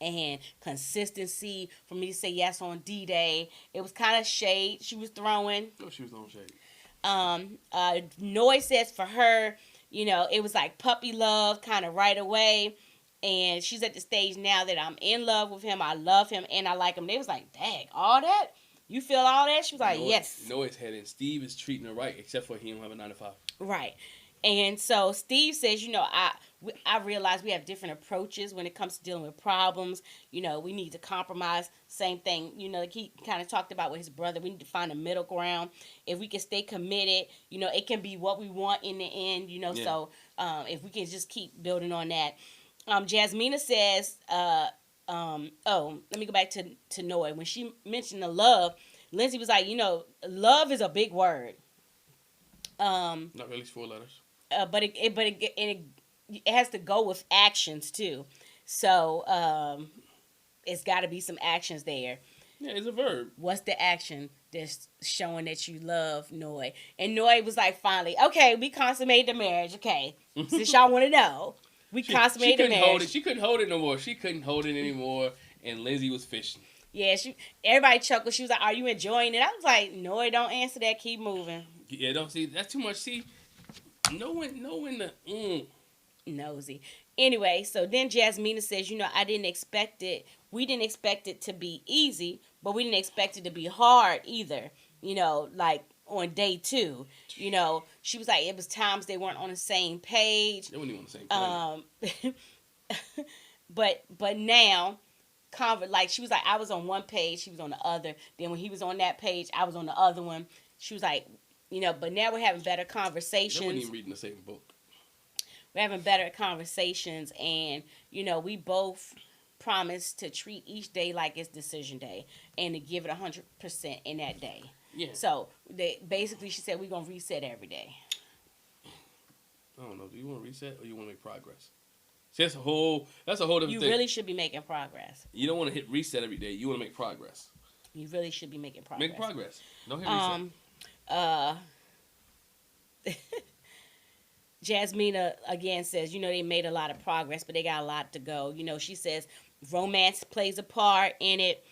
and consistency for me to say yes on D-Day. It was kind of shade she was throwing. Oh, she was throwing shade. Noy says for her, it was like puppy love kind of right away. And she's at the stage now that I'm in love with him. I love him and I like him. They was like, dang, all that? You feel all that? She was like, yes. Noy's head and Steve is treating her right, except for he don't have a 9 to 5. Right. And so Steve says, I realize we have different approaches when it comes to dealing with problems. We need to compromise. Same thing, like he kind of talked about with his brother. We need to find a middle ground. If we can stay committed, it can be what we want in the end, Yeah. So if we can just keep building on that. Jasmina says, let me go back to Noy. When she mentioned the love, Lindsay was like, love is a big word. Not really 4 letters. But it has to go with actions too. So it's got to be some actions there. Yeah, it's a verb. What's the action that's showing that you love Noy? And Noy was like, finally, okay, we consummated the marriage. Okay, since y'all want to know, we consummated the marriage. She couldn't hold it no more. She couldn't hold it anymore. And Lindsay was fishing. Yeah, everybody chuckled. She was like, are you enjoying it? I was like, Noy, don't answer that. Keep moving. Yeah, don't see. That's too much. See, knowing the nosy. Anyway, so then Jasmina says, I didn't expect it. We didn't expect it to be easy, but we didn't expect it to be hard either. Like on day 2, she was like, it was times they weren't on the same page. They weren't even on the same page. But now, like she was like, I was on one page, she was on the other. Then when he was on that page, I was on the other one. She was like, but now we're having better conversations. They weren't even reading the same book. We're having better conversations, and we both promise to treat each day like it's decision day and to give it 100% in that day. Yeah. So basically, she said we're gonna reset every day. I don't know. Do you want to reset or you want to make progress? See, that's a whole different thing. You really should be making progress. You don't want to hit reset every day. You want to make progress. You really should be making progress. Make progress. Don't hit reset. Jasmina again says, they made a lot of progress, but they got a lot to go. She says romance plays a part in it.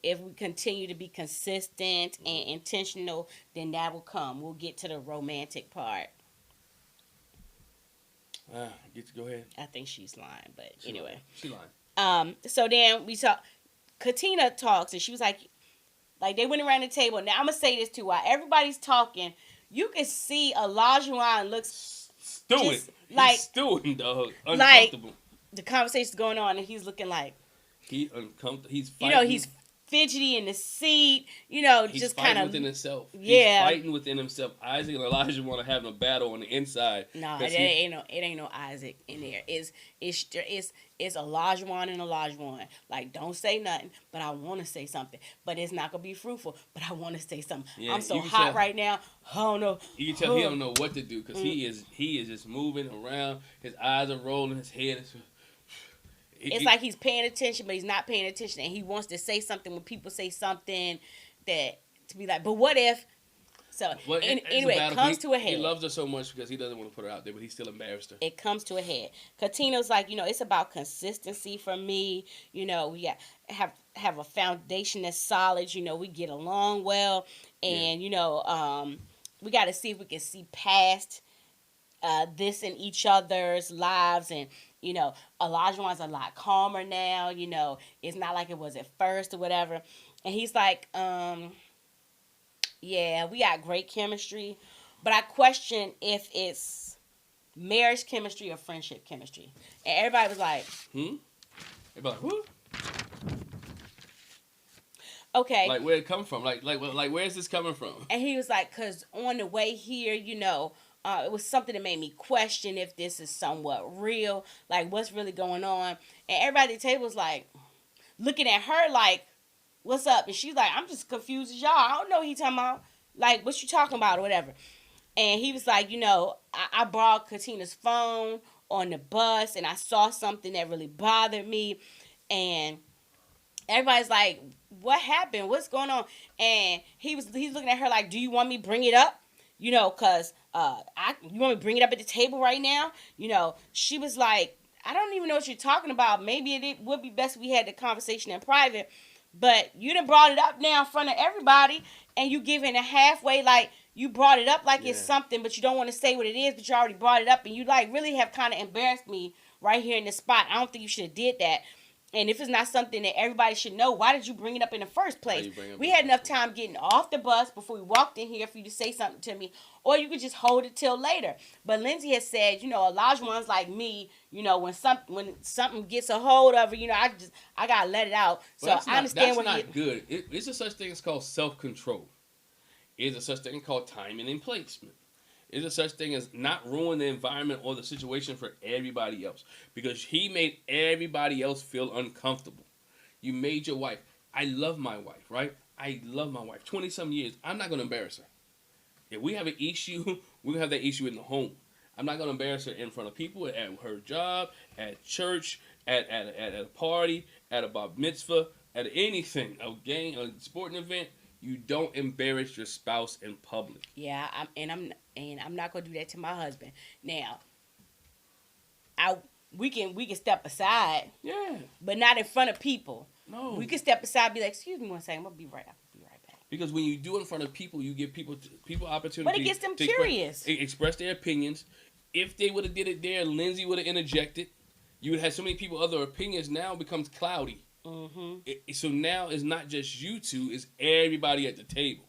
If we continue to be consistent and intentional, then that will come. We'll get to the romantic part. Go ahead. I think she's lying, but anyway. She lying. So then we saw Katina talks, and she was like, Like, they went around the table. Now, I'm going to say this, too. While everybody's talking, you can see Olajuwon looks stewing. just like... He's stewing, dog. Like, Uncomfortable. the conversation's going on, and he's looking like... He's uncomfortable. He's fighting. You know, he's fidgety in the seat. You know, he's just kind of... within himself. Yeah. He's fighting within himself. Isaac and Olajuwon are having a battle on the inside. No, it ain't no Isaac in there. It's Olajuwon and Olajuwon. Like, don't say nothing, but I want to say something. But it's not gonna be fruitful. But I want to say something. Yeah, I'm so hot right now. I don't know. You can tell he don't know what to do because he is just moving around. His eyes are rolling. His head is. It's like he's paying attention, but he's not paying attention, and he wants to say something when people say something that to be like, but what if? So anyway, it comes to a head. He loves her so much because he doesn't want to put her out there, but he's still embarrassed her. It comes to a head. Katina's like, it's about consistency for me. We have a foundation that's solid. We get along well, and we got to see if we can see past this in each other's lives. And Olajuwon's a lot calmer now. It's not like it was at first or whatever. And he's like, yeah, we got great chemistry, but I question if it's marriage chemistry or friendship chemistry. And everybody was like, Everybody like, who? Okay. Like, where it come from? Like, where is this coming from? And he was like, because on the way here, it was something that made me question if this is somewhat real, like what's really going on. And everybody at the table was like, looking at her like, what's up? And she's like, I'm just confused as y'all. I don't know what he talking about. Like, what you talking about or whatever. And he was like, I borrowed Katina's phone on the bus and I saw something that really bothered me. And everybody's like, what happened? What's going on? And he's looking at her like, do you want me to bring it up? Because you want me to bring it up at the table right now? She was like, I don't even know what you're talking about. Maybe it would be best if we had the conversation in private. But you done brought it up now in front of everybody, and you giving a halfway, like, you brought it up like it's something, but you don't want to say what it is, but you already brought it up, and you, like, really have kind of embarrassed me right here in this spot. I don't think you should have did that. And if it's not something that everybody should know, why did you bring it up in the first place? We had enough time getting off the bus before we walked in here for you to say something to me, or you could just hold it till later. But Lindsay has said, Olajuwon's like me, when something gets a hold of her, I gotta let it out. So I understand what that's not good. It's a such thing as called self-control. It's a such thing called timing and placement. Is a such thing as not ruin the environment or the situation for everybody else. Because he made everybody else feel uncomfortable. You made your wife. I love my wife, right? I love my wife. 20-some years. I'm not going to embarrass her. If we have an issue, we're going to have that issue in the home. I'm not going to embarrass her in front of people, at her job, at church, at a party, at a bar mitzvah, at anything, a game, a sporting event. You don't embarrass your spouse in public. Yeah, I'm not gonna do that to my husband. Now, we can step aside. Yeah. But not in front of people. No. We can step aside and be like, excuse me one second, I'll be right back. Because when you do it in front of people, you give people opportunity. But it gets them curious. Express their opinions. If they would have did it there, Lindsay would have interjected. You would have so many people other opinions. Now it becomes cloudy. Mm-hmm. So now it's not just you two, it's everybody at the table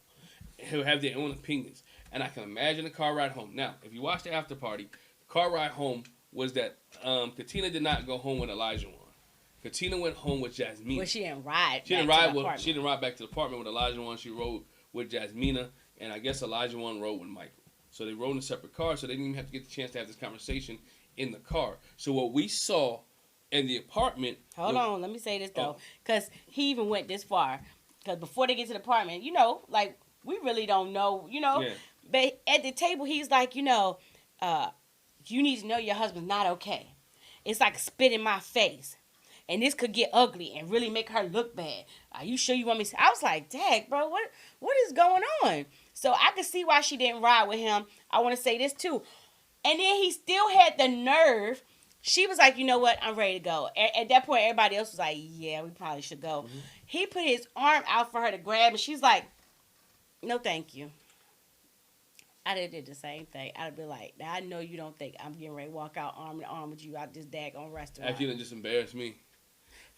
who have their own opinions. And I can imagine the car ride home. Now, if you watch the after party, the car ride home was that Katina did not go home with Olajuwon. Katina went home with Jasmina. Well, she didn't ride. She didn't ride back to the apartment with Olajuwon. She rode with Jasmina, and I guess Olajuwon rode with Michael. So they rode in separate cars, so they didn't even have to get the chance to have this conversation in the car. So what we saw in the apartment... Hold on, let me say this, though. Because he even went this far. Because before they get to the apartment, like, we really don't know, Yeah. But at the table, he's like, you need to know your husband's not okay. It's like spit in my face. And this could get ugly and really make her look bad. Are you sure you want me to... I was like, dang, bro, what is going on? So I could see why she didn't ride with him. I want to say this, too. And then he still had the nerve. She was like, you know what? I'm ready to go. At that point, everybody else was like, yeah, we probably should go. Mm-hmm. He put his arm out for her to grab, and she's like, no, thank you. I'd have did the same thing. I'd be like, now I know you don't think I'm getting ready to walk out arm in arm with you out this daggone restaurant. After you done just embarrassed me.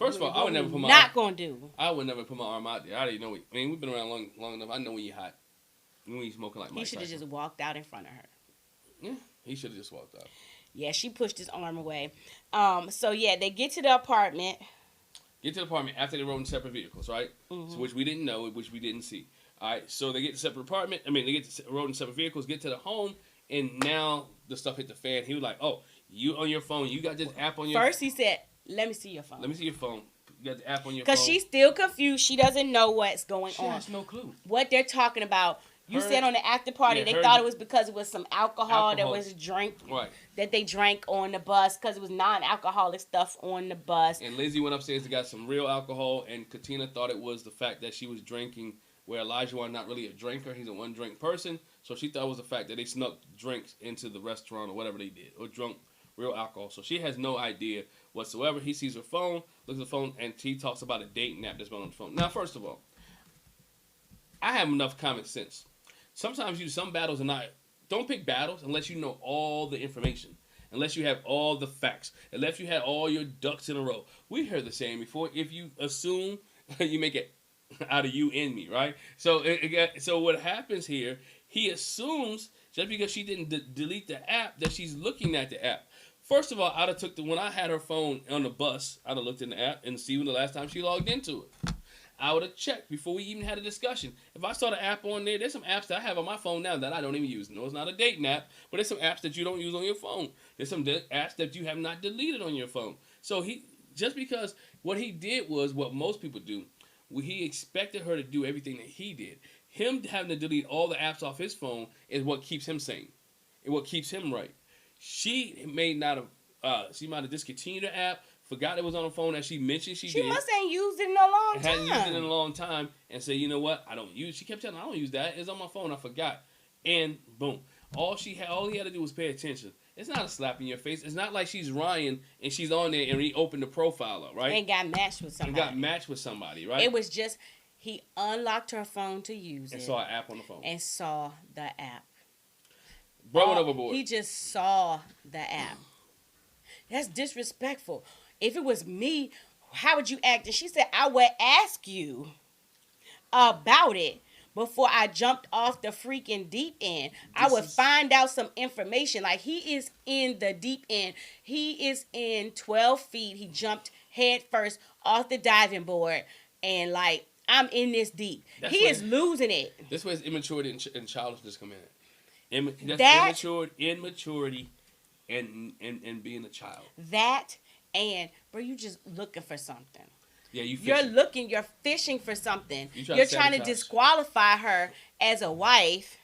First of all, I would never put my not gonna do. I would never put my arm out there. I already know. I mean, we've been around long enough. I know when you're hot. When you're smoking like Mike He should have Tyson. just walked out in front of her. Yeah, he should have just walked out. Yeah, she pushed his arm away. So yeah, they get to the apartment. Get to the apartment after they rode in separate vehicles, right? Mm-hmm. So, which we didn't know, which we didn't see. All right, so they get to separate apartment. I mean, they get to rode in separate vehicles. Get to the home, and now the stuff hit the fan. He was like, "Oh, you on your phone? You got this app on your?" First, he said, "Let me see your phone." Let me see your phone. You got the app on your phone. Because she's still confused. She doesn't know what's going She on. has no clue. What they're talking about. You Her- said on the after party, yeah, they her- thought it was because it was some alcohol that Alcohol. was drank, Right. that they drank on the bus, because it was non-alcoholic stuff on the bus. And Lindsay went upstairs and got some real alcohol, and Katina thought it was the fact that she was drinking, where Olajuwon not really a drinker. He's a one-drink person. So she thought it was the fact that they snuck drinks into the restaurant or whatever they did, or drunk real alcohol. So she has no idea whatsoever. He sees her phone, looks at the phone, and he talks about a dating app that's been on the phone. Now, first of all, I have enough common sense. Sometimes some battles are not. Don't pick battles unless you know all the information, unless you have all the facts, unless you have all your ducks in a row. We heard the saying before: if you assume, you make it out of you and me, right? So, so what happens here? He assumes just because she didn't delete the app that she's looking at the app. First of all, I'd have when I had her phone on the bus, I'd have looked in the app and see when the last time she logged into it. I would have checked before we even had a discussion. If I saw the app on there, there's some apps that I have on my phone now that I don't even use. No, it's not a dating app, but there's some apps that you don't use on your phone. There's some apps that you have not deleted on your phone. So just because what he did was what most people do, he expected her to do everything that he did. Him having to delete all the apps off his phone is what keeps him sane, and what keeps him right. She might have discontinued the app. Forgot it was on the phone as she mentioned she did. She must ain't used it in a long time. Hadn't used it in a long time and said, you know what? I don't use. She kept telling me, I don't use that. It's on my phone. I forgot. And boom. All he had to do was pay attention. It's not a slap in your face. It's not like she's Ryan and she's on there and he opened the profile up, right? And got matched with somebody. Right? It was just, he unlocked her phone to use and it. saw an app on the phone. And saw the app. Bro went overboard. He just saw the app. That's disrespectful. If it was me, how would you act? And she said, I would ask you about it before I jumped off the freaking deep end. I would find out some information. Like, he is in the deep end. He is in 12 feet. He jumped head first off the diving board. And, like, I'm in this deep. He is losing it. This way is immaturity and childishness come in. That's immaturity and being a child. That and, bro, you just looking for something. Yeah, you're fishing for something. You're trying to disqualify her as a wife.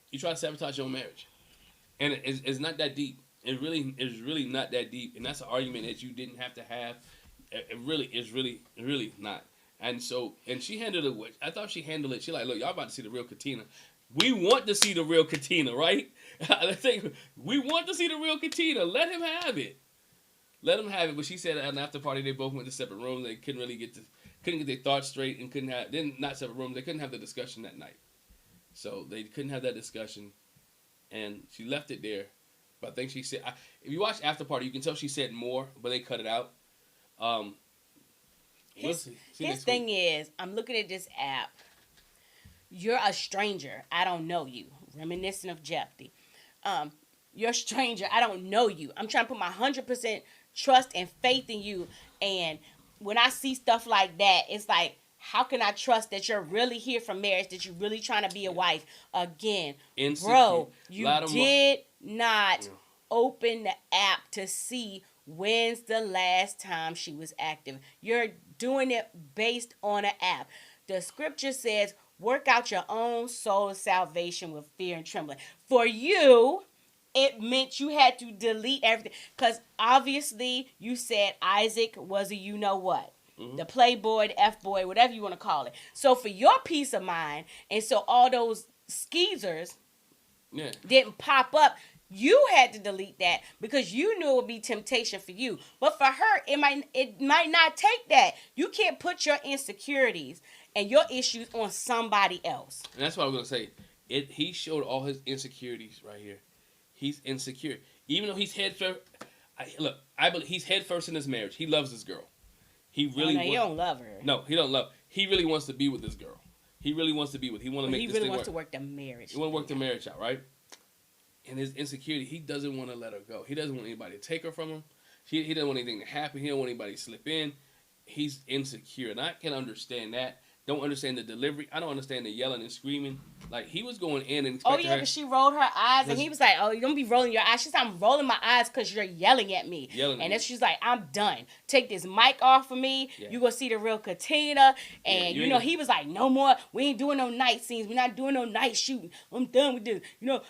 You try to sabotage your marriage. And it's not that deep. It really is really not that deep. And that's an argument that you didn't have to have. It really is really not. And so, and she handled it. I thought she handled it. She like, look, y'all about to see the real Katina. We want to see the real Katina, right? I think we want to see the real Katina. Let him have it. Let them have it, but she said at an after party they both went to separate rooms. They couldn't get their thoughts straight and not separate rooms. They couldn't have the discussion that night, so they couldn't have that discussion, and she left it there. But I think she said, if you watch after party, you can tell she said more, but they cut it out. His thing is, I'm looking at this app. You're a stranger. I don't know you. Reminiscent of Jeopardy. You're a stranger. I don't know you. I'm trying to put my 100% trust and faith in you. And when I see stuff like that, it's like, how can I trust that you're really here for marriage, that you're really trying to be a wife? Again, bro, you did not open the app to see when's the last time she was active. You're doing it based on an app. The scripture says, work out your own soul salvation with fear and trembling. For you, it meant you had to delete everything. Because obviously, you said Isaac was a you-know-what. Mm-hmm. The playboy, the F-boy, whatever you want to call it. So for your peace of mind, and so all those skeezers didn't pop up, you had to delete that because you knew it would be temptation for you. But for her, it might not take that. You can't put your insecurities and your issues on somebody else. And that's what I was going to say. He showed all his insecurities right here. He's insecure. Even though he's head first. I believe he's head first in his marriage. He loves this girl. He really he don't love her. No, he don't love. He really wants to be with this girl. He really wants to be with. He want to make. He this really thing wants work. to work the marriage. He want to work the marriage out, right? And his insecurity, he doesn't want to let her go. He doesn't want anybody to take her from him. He doesn't want anything to happen. He don't want anybody to slip in. He's insecure, and I can understand that. Don't understand the delivery. I don't understand the yelling and screaming. Like, he was going in and expecting her. Because she rolled her eyes, and he was like, "Oh, you don't be rolling your eyes." She's like, "I'm rolling my eyes because you're yelling at me." And then she's like, "I'm done. Take this mic off of me. Yeah. You gonna see the real Katina." And he was like, "No more. We ain't doing no night scenes. We're not doing no night shooting. I'm done with this.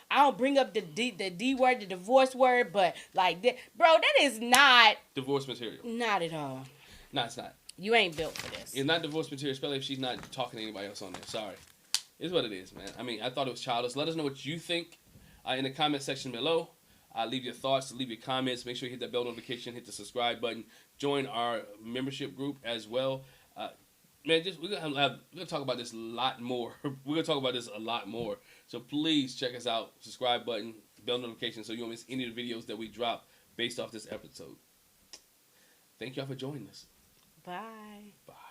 I don't bring up the D word, the divorce word, but like that, bro. That is not divorce material. Not at all. No, it's not. You ain't built for this. It's not divorce material, especially if she's not talking to anybody else on there. Sorry. It's what it is, man. I mean, I thought it was childish. Let us know what you think in the comment section below. Leave your thoughts, leave your comments. Make sure you hit that bell notification, hit the subscribe button. Join our membership group as well. Man, we're gonna talk about this a lot more. We're gonna talk about this a lot more. So please check us out. Subscribe button, bell notification, so you don't miss any of the videos that we drop based off this episode. Thank y'all for joining us. Bye. Bye.